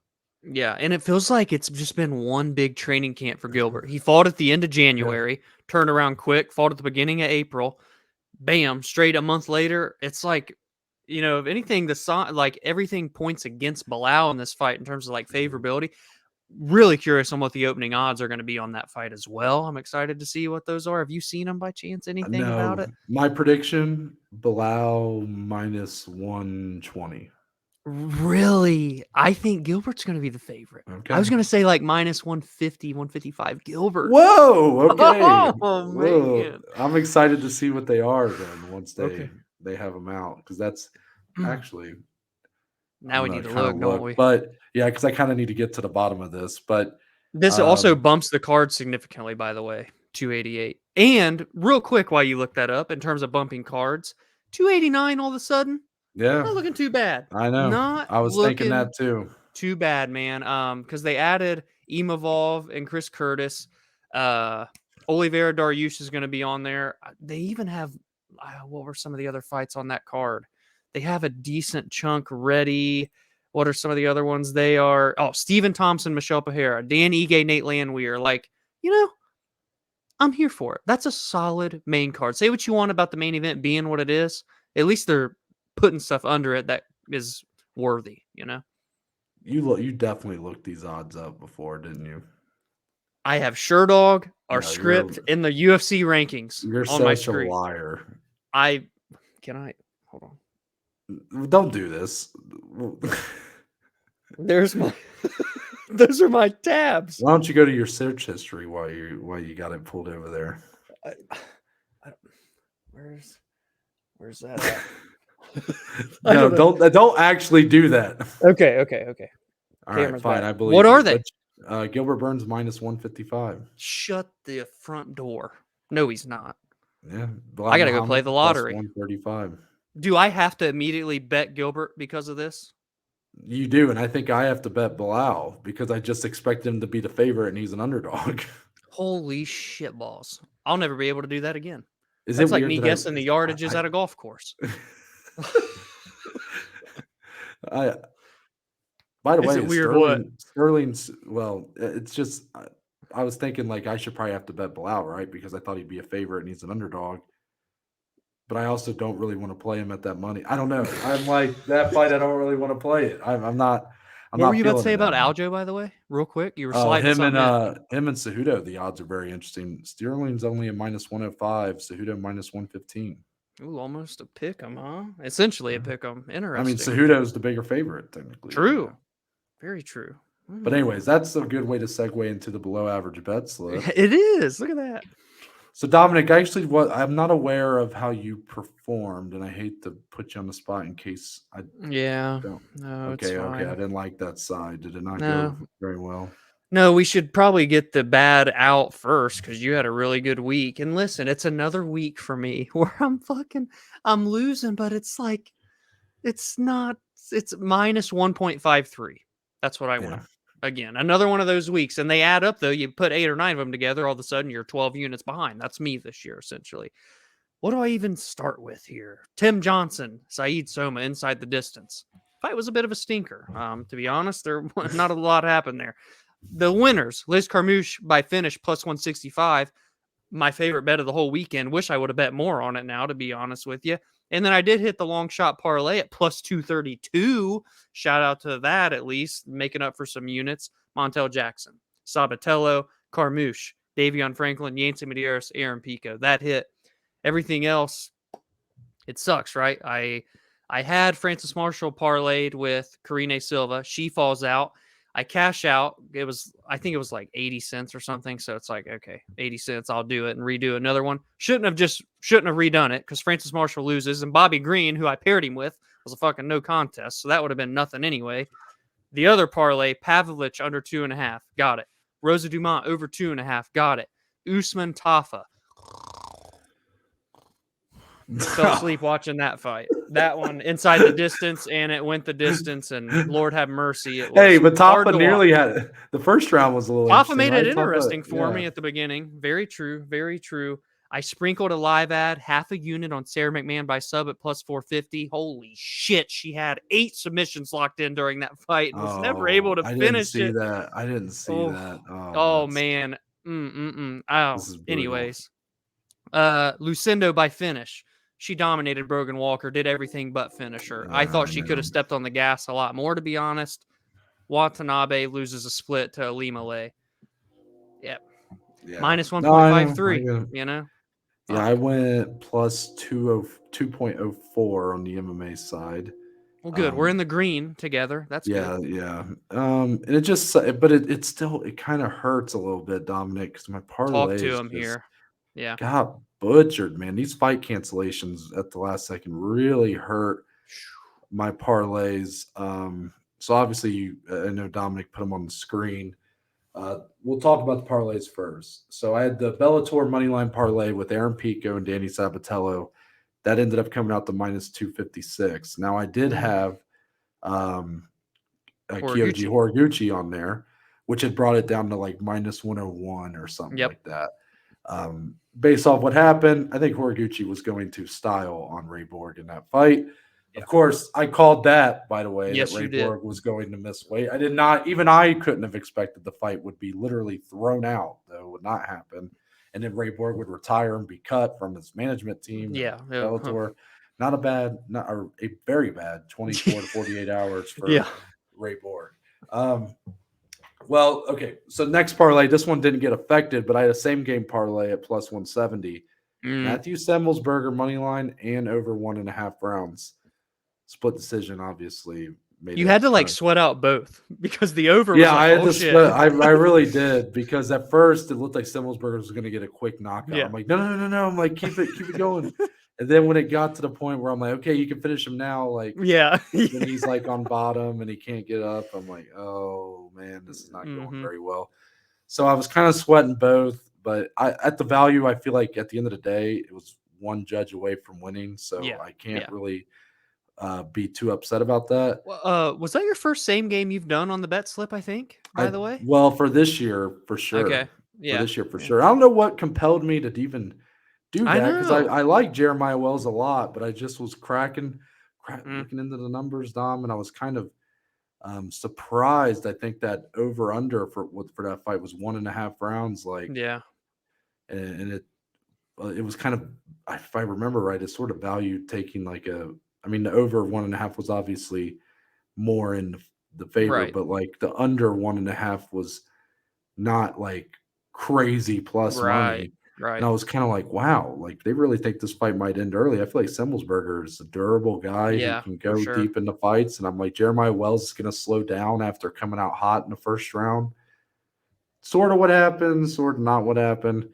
Yeah, and it feels like it's just been one big training camp for Gilbert. He fought at the end of January, turned around quick, fought at the beginning of April, bam, straight a month later. It's like, if anything, like everything points against Belal in this fight in terms of like favorability. Really curious on what the opening odds are going to be on that fight as well. I'm excited to see what those are. Have you seen them by chance? Anything about No, it? my prediction: Bilal minus 120. Really? I think Gilbert's going to be the favorite. I Okay. was going to say like minus 150, 155 Gilbert. Whoa. Okay. Oh, Whoa. man. I'm excited to see what they are then once Okay. they have them out, because that's actually Now I'm we gonna need to kind look, of don't look, we? but yeah, because I kind of need to get to the bottom of this. But This also um, bumps the card significantly, by the way, 288. And real quick, while you look that up in terms of bumping cards, 289 all of a sudden, yeah, not looking too bad. I know. Not I was thinking looking that too. too bad, man. Because they added Imavov and Chris Curtis. Oliveira Dariush is going to be on there. They even have what were some of the other fights on that card? They have a decent chunk ready. What are some of the other ones? They are Stephen Thompson, Michelle Pajera, Dan Ige, Nate Landwehr. Like, I'm here for it. That's a solid main card. Say what you want about the main event being what it is. At least they're putting stuff under it that is worthy. You definitely looked these odds up before, didn't you? I have Sherdog, our No, script, in the UFC rankings you're on my such a screen. liar. Hold on. Don't do this. There's my those are my tabs. Why don't you go to your search history while you got it pulled over there? I where's that at? No, don't actually do that. Okay. All right, Camera's fine. back. I believe. What are you. they? But, Gilbert Burns minus 155. Shut the front door. No, he's not. Yeah, I Belal gotta go play Muhammad the plus lottery. 135. Do I have to immediately bet Gilbert because of this? You do, and I think I have to bet Bilal because I just expect him to be the favorite, and he's an underdog. Holy shit balls. I'll never be able to do that again. Is That's it like weird me that guessing the yardages I, at a golf course. I by the Is way, it weird what? Sterling's well, it's just I was thinking like I should probably have to bet Bilal, right? Because I thought he'd be a favorite and he's an underdog. But I also don't really want to play him at that money. I don't know. I'm like that fight. I don't really want to play it. I'm not. I'm What were not you about to feeling say it about anymore. Aljo, by the way? Real quick. You were Oh, sliding something in. him and Cejudo, the odds are very interesting. Sterling's only a minus 105, Cejudo minus 115. Ooh, almost a pick 'em, huh? Essentially a pick 'em. I mean, Interesting. Cejudo's the bigger favorite, technically. True. Very true. But anyways, that's a good way to segue into the below average bet slip. It is. Look at that. So Dominic, actually, I'm not aware of how you performed, and I hate to put you on the spot in case I Yeah. don't. No, it's Okay, fine. I didn't like that side. Did it not No. go very well? No, we should probably get the bad out first because you had a really good week. And listen, it's another week for me where I'm losing, but it's like, it's minus 1.53. That's what I Yeah. went. Again, another one of those weeks. And they add up, though. You put 8 or 9 of them together, all of a sudden you're 12 units behind. That's me this year, essentially. What do I even start with here? Tim Johnson, Saeed Soma, inside the distance. Fight was a bit of a stinker. To be honest, there not a lot happened there. The winners, Liz Carmouche by finish plus 165. My favorite bet of the whole weekend. Wish I would have bet more on it now, to be honest with you. And then I did hit the long shot parlay at plus 232. Shout out to that, at least, making up for some units. Montel Jackson, Sabatello, Carmouche, Davion Franklin, Yancey Medeiros, Aaron Pico. That hit. Everything else, it sucks, right? I had Francis Marshall parlayed with Karine Silva. She falls out. I cash out. I think it was like 80 cents or something. So it's like, okay, 80 cents. I'll do it and redo another one. Shouldn't have redone it because Francis Marshall loses. And Bobby Green, who I paired him with, was a fucking no contest. So that would have been nothing anyway. The other parlay, Pavlovich under 2.5. Got it. Rosa Dumont over 2.5. Got it. Usman Tafa. Fell asleep watching that fight. That one inside the distance, and it went the distance. And Lord have mercy, it was Hey, but hard Tafa to nearly watch. had the first round was a little Tafa interesting, made right? it interesting Tafa, for yeah. me at the beginning. Very true. Very true. I sprinkled a live ad, half a unit on Sarah McMahon by sub at plus 450. Holy shit, she had 8 submissions locked in during that fight and was never able Oh, to I didn't finish see it. that. I didn't see Oh, that. Oh, oh that's man. Oh, this is brutal. anyways. Lucindo by finish. She dominated Brogan Walker, did everything but finish her. I thought I she could know. have stepped on the gas a lot more, to be honest. Watanabe loses a split to Limale. Yep. Yeah. Minus No, I know. 1.53, you know? Yeah, Fuck. I went plus 2.04 on the MMA side. Well, good. We're Um, in the green together. That's good. yeah. And it just, but it still, it kind of hurts a little bit, Dominic, because my Talk parlay to is him just here. Yeah. got butchered, man. These fight cancellations at the last second really hurt my parlays. So obviously, I know Dominic put them on the screen. We'll talk about the parlays first. So I had the Bellator moneyline parlay with Aaron Pico and Danny Sabatello. That ended up coming out to minus 256. Now I did have um, Kyoji Horiguchi. Horiguchi on there, which had brought it down to like minus 101 or something Yep. like that. Based off what happened, I think Horiguchi was going to style on Ray Borg in that fight. Of Yep. course, I called that, by the way, that Yes, Ray you did. Borg was going to miss weight. I did not, even I couldn't have expected the fight would be literally thrown out, though it would not happen. And then Ray Borg would retire and be cut from his management team and Yeah. Bellator. Not a bad, not a very bad 24 to 48 hours for Yeah. Ray Borg. Well, okay. So next parlay, this one didn't get affected, but I had a same game parlay at plus 170. Matthew Semelsberger money line and over 1.5 rounds. Split decision, obviously. Made You it had to like kind of, sweat out both because the over was yeah, like, I had oh to shit. split. I really did because at first it looked like Semelsberger was going to get a quick knockout. Yeah. I'm like, no. I'm like, keep it going. And then when it got to the point where I'm like, okay, you can finish him now, like Yeah. then he's like on bottom and he can't get up. I'm like, oh man, this is not going Mhm. very well. So I was kind of sweating both, but at the value, I feel like at the end of the day, it was one judge away from winning. So Yeah. I can't Yeah. really be too upset about that. Was that your first same game you've done on the bet slip, I think, by the way? Well, for this year, for Okay. sure. For Yeah. this year, for Yeah. sure. I don't know what compelled me to even do I that because I, know. I like Jeremiah Wells a lot, but I just was Mm. looking into the numbers, Dom, and I was kind of surprised. I think that over under for that fight was 1.5 rounds, like, Yeah. and it was kind of, if I remember right, it's sort of valued taking like I mean, the over 1.5 was obviously more in the favor, Right. but like the under 1.5 was not like crazy plus Right. money. And Right. I was kind of like, wow, like they really think this fight might end early. I feel like Semelsberger is a durable guy who Yeah, can for go sure. deep into fights. And I'm like, Jeremiah Wells is going to slow down after coming out hot in the first round. Sort of what happened, sort of not what happened.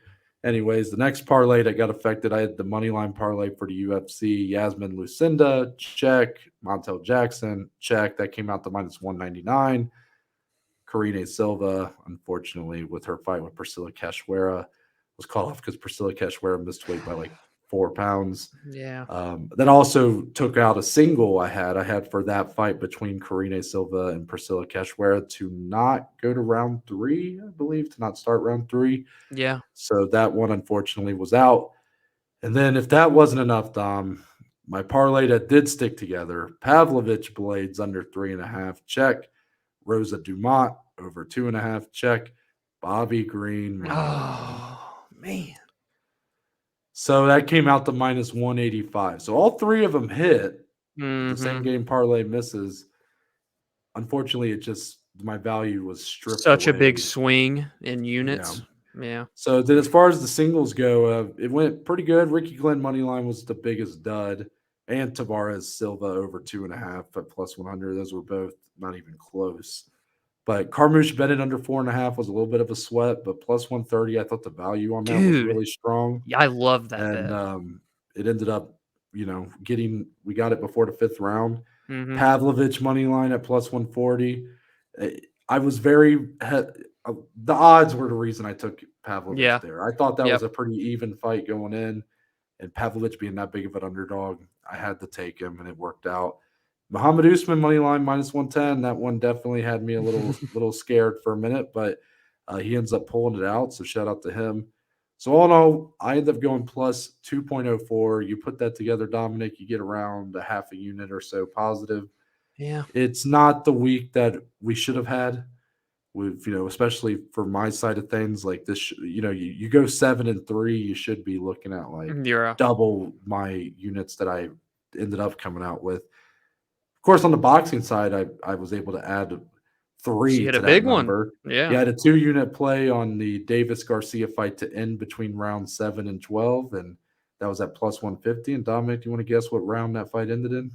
Anyways, the next parlay that got affected, I had the money line parlay for the UFC. Yasmin Lucinda, check. Montel Jackson, check. That came out to minus 199. Karine Silva, unfortunately, with her fight with Priscilla Cachoeira, was called off because Priscilla Cachoeira missed weight by like 4 pounds. Yeah. That also took out a single I had. I had for that fight between Karine Silva and Priscilla Cachoeira to not go to round 3, I believe, to not start round 3. Yeah. So that one unfortunately was out. And then if that wasn't enough, Dom, my parlay that did stick together, Pavlovich Blaydes under 3.5, check. Rosa Dumont over 2.5, check. Bobby Green money line. Oh, man. So that came out to minus 185. So all three of them hit. The same Mhm. game parlay misses. Unfortunately, it just my value was stripped Such a big away. swing in Yeah. units. Yeah. So then, as far as the singles go, it went pretty good. Ricky Glenn money line was the biggest dud, and Tavares Silva over 2.5 at plus 100. Those were both not even close. But Carmouche Bennett under 4.5 was a little bit of a sweat, but plus 130, I thought the value on that was Dude, really strong. yeah, I love that And bet. it ended up, we got it before the 5th round. Mhm. Pavlovich money line at plus 140. I was the odds were the reason I took Pavlovich Yeah. there. I thought that was Yep. a pretty even fight going in, and Pavlovich being that big of an underdog, I had to take him, and it worked out. Muhammad Usman money line minus 110. That one definitely had me a little scared for a minute, but he ends up pulling it out. So shout out to him. So all in all, I end up going plus 2.04. You put that together, Dominic, you get around a half a unit or so positive. Yeah. It's not the week that we should have had. With especially for my side of things, like this, you go 7-3, you should be looking at like You're double my units that I ended up coming out with. Of course, on the boxing side, I was able to add she 3 hit to a that big one. number. Yeah. Yeah, I had a 2-unit play on the Davis Garcia fight to end between round 7 and 12, and that was at plus 150. And Dominic, do you want to guess what round that fight ended in?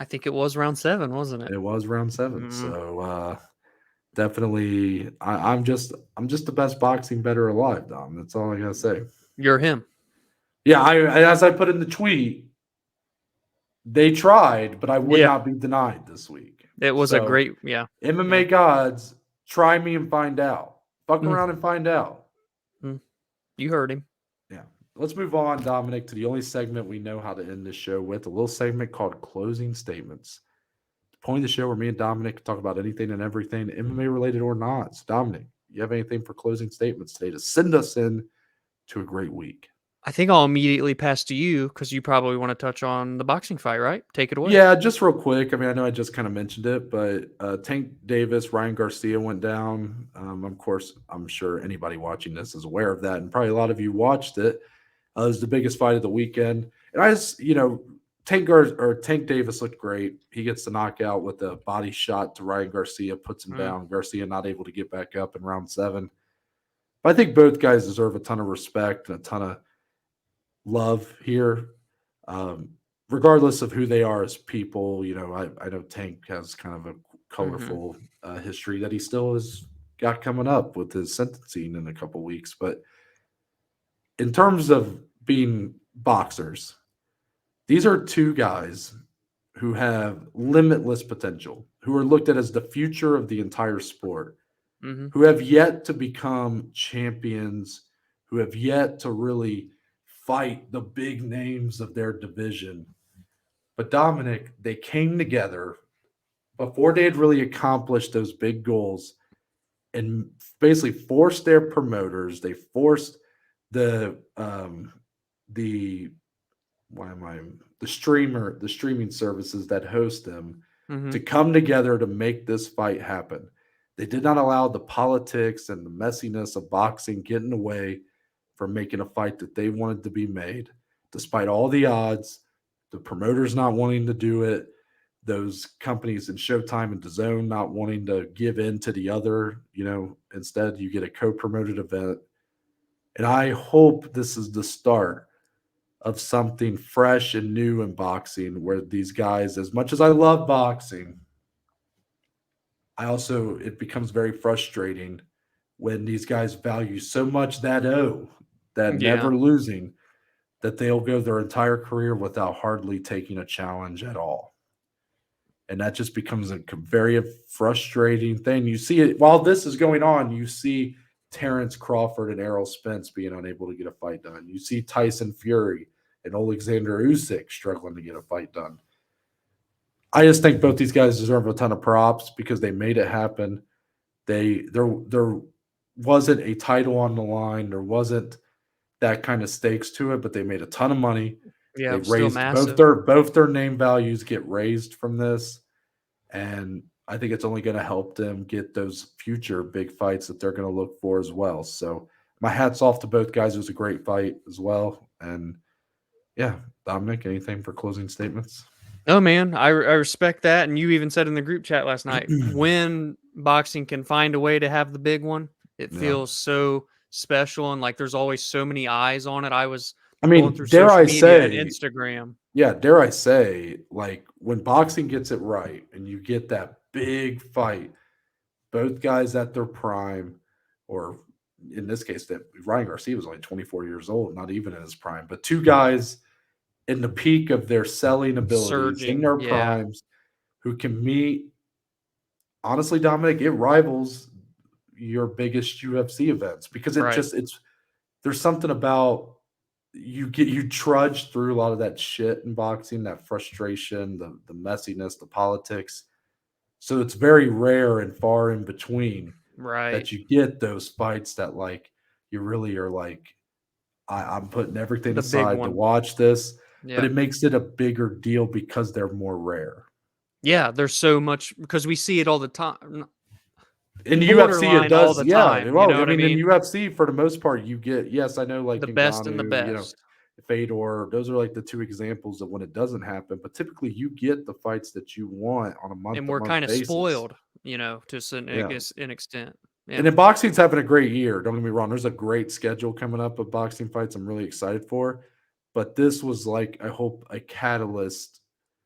I think it was round 7, wasn't it? It was round 7. Mm, So definitely, I'm just the best boxing better alive, Dom. That's all I gotta say. you're him. Yeah, as I put in the tweet, they tried, but I would Yeah. not be denied this week. It was a So great, yeah. MMA gods, try me and find out. Fuck Mm, around and find out. mm. You heard him. Yeah. Let's move on, Dominic, to the only segment we know how to end this show with, a little segment called Closing Statements. The point of the show where me and Dominic talk about anything and everything, MMA related or not. So, Dominic, you have anything for closing statements today to send us in to a great week? I think I'll immediately pass to you because you probably want to touch on the boxing fight, right? Take it away. Yeah, just real quick. I mean, I know I just kind of mentioned it, but Tank Davis, Ryan Garcia went down. Of course, I'm sure anybody watching this is aware of that, and probably a lot of you watched it. It was the biggest fight of the weekend, and I just, Tank Davis looked great. He gets the knockout with a body shot to Ryan Garcia, puts him down. Garcia not able to get back up in round 7. But I think both guys deserve a ton of respect and a ton of love here. Regardless of who they are as people, I know Tank has kind of a colorful history that he still has got coming up with his sentencing in a couple weeks. But in terms of being boxers, these are 2 guys who have limitless potential, who are looked at as the future of the entire sport, Mm-hmm. who have yet to become champions, who have yet to really fight the big names of their division. But Dominic, they came together before they had really accomplished those big goals and basically forced their promoters, they forced the the streaming services that host them Mm-hmm. to come together to make this fight happen. They did not allow the politics and the messiness of boxing get in the way from making a fight that they wanted to be made, despite all the odds, the promoters not wanting to do it, those companies in Showtime and DAZN not wanting to give in to the other, instead you get a co-promoted event. And I hope this is the start of something fresh and new in boxing where these guys, as much as I love boxing, it becomes very frustrating when these guys value so much that Yeah. never losing, that they'll go their entire career without hardly taking a challenge at all. And that just becomes a very frustrating thing. You see it while this is going on, you see Terrence Crawford and Errol Spence being unable to get a fight done. You see Tyson Fury and Alexander Usyk struggling to get a fight done. I just think both these guys deserve a ton of props because they made it happen. There wasn't a title on the line. There wasn't that kind of stakes to it, but they made a ton of money. Yeah. They It was still raised massive. both their name values get raised from this, and I think it's only going to help them get those future big fights that they're going to look for as well. So my hat's off to both guys. It was a great fight as well, and yeah, Dominic, anything for closing statements? Oh man, I respect that, and you even said in the group chat last night when boxing can find a way to have the big one, it Yeah. feels so special, and like there's always so many eyes on it. I was I going mean, through dare social I media and say, Instagram. yeah, dare I say, like when boxing gets it right and you get that big fight, both guys at their prime, or in this case, that Ryan Garcia was only 24 years old, not even in his prime, but 2 guys in the peak of their selling abilities in Surging, their yeah, primes who can meet. Honestly, Dominic, it rivals your biggest UFC events because right, there's something about you trudge through a lot of that shit in boxing, that frustration, the messiness, the politics. So it's very rare and far in between right. that you get those fights that like you really are like I'm putting everything The big aside to one. watch this, but Yeah. it makes it a bigger deal because they're more rare. Yeah, there's so much because we see it all the time. In UFC, it Borderline all does, the yeah. time, you know Well, I what I mean, in mean? UFC, for the most part, you get, yes, I know, like The best and the Ngannou, best. Fedor, those are like the two examples of when it doesn't happen. But typically, you get the fights that you want on a And we're month-to-month kind of basis. spoiled, to Yeah. an extent. And Yeah. then boxing's having a great year. Don't get me wrong. There's a great schedule coming up of boxing fights I'm really excited for. But this was like, I hope, a catalyst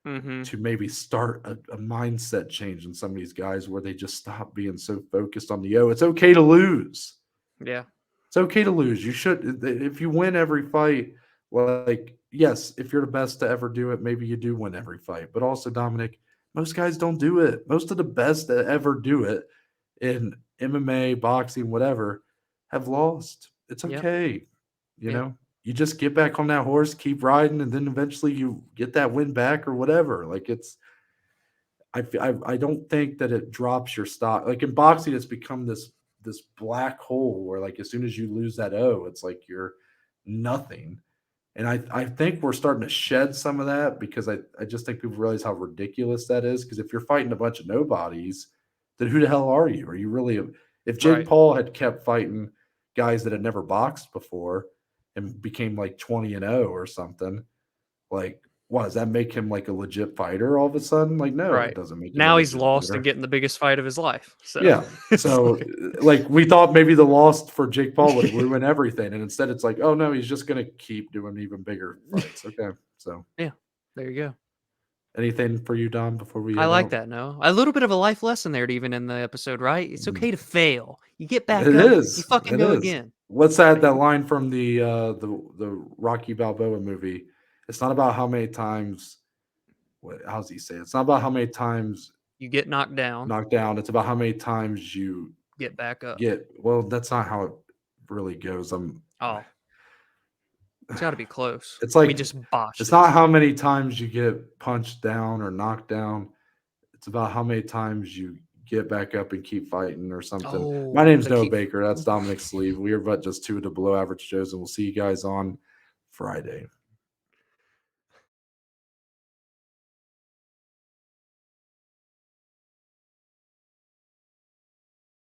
Mm-hmm. to maybe start a mindset change in some of these guys where they just stop being so focused on it's okay to lose. Yeah. It's okay to lose. You should, if you win every fight, like, yes, if you're the best to ever do it, maybe you do win every fight. But also, Dominic, most guys don't do it. Most of the best that ever do it in MMA, boxing, whatever, have lost. It's Yep. okay. You Yep. know, you just get back on that horse, keep riding, and then eventually you get that win back or whatever. Like, I don't think that it drops your stock. Like in boxing, it's become this black hole where, like, as soon as you lose that it's like you're nothing. And I think we're starting to shed some of that because I just think people realize how ridiculous that is. Because if you're fighting a bunch of nobodies, then who the hell are you? Are you really if Jake Right. Paul had kept fighting guys that had never boxed before and became like 20-0 or something, like, what does that make him like a legit fighter all of a sudden? Like, no, it Right. doesn't make him a Now he's legit lost and fighter. getting the biggest fight of his life. So Yeah. it's So, like, we thought maybe the loss for Jake Paul would ruin everything, and instead it's like, oh no, he's just gonna keep doing even bigger fights. Okay. So, yeah, there you go. anything for you, Dom, before we I head like out? that. No, a little bit of a life lesson there to even in the episode, right? It's Mhm. okay to fail. You get back It up. You is. fucking It go is. again. What's that? Like, That line from the Rocky Balboa movie. It's not about how many times. How's he say it? It's not about how many times you get knocked down, knocked down. It's about how many times you get back up. get. Well, that's not how it really goes. Oh, it's got to be close. It's We like just botched it's it. not how many times you get punched down or knocked down. It's about how many times you get back up and keep fighting or something. My Oh, name's the Noah key. Baker. That's Dominic Sleeve. We are but just two of the below average Joes, and we'll see you guys on Friday.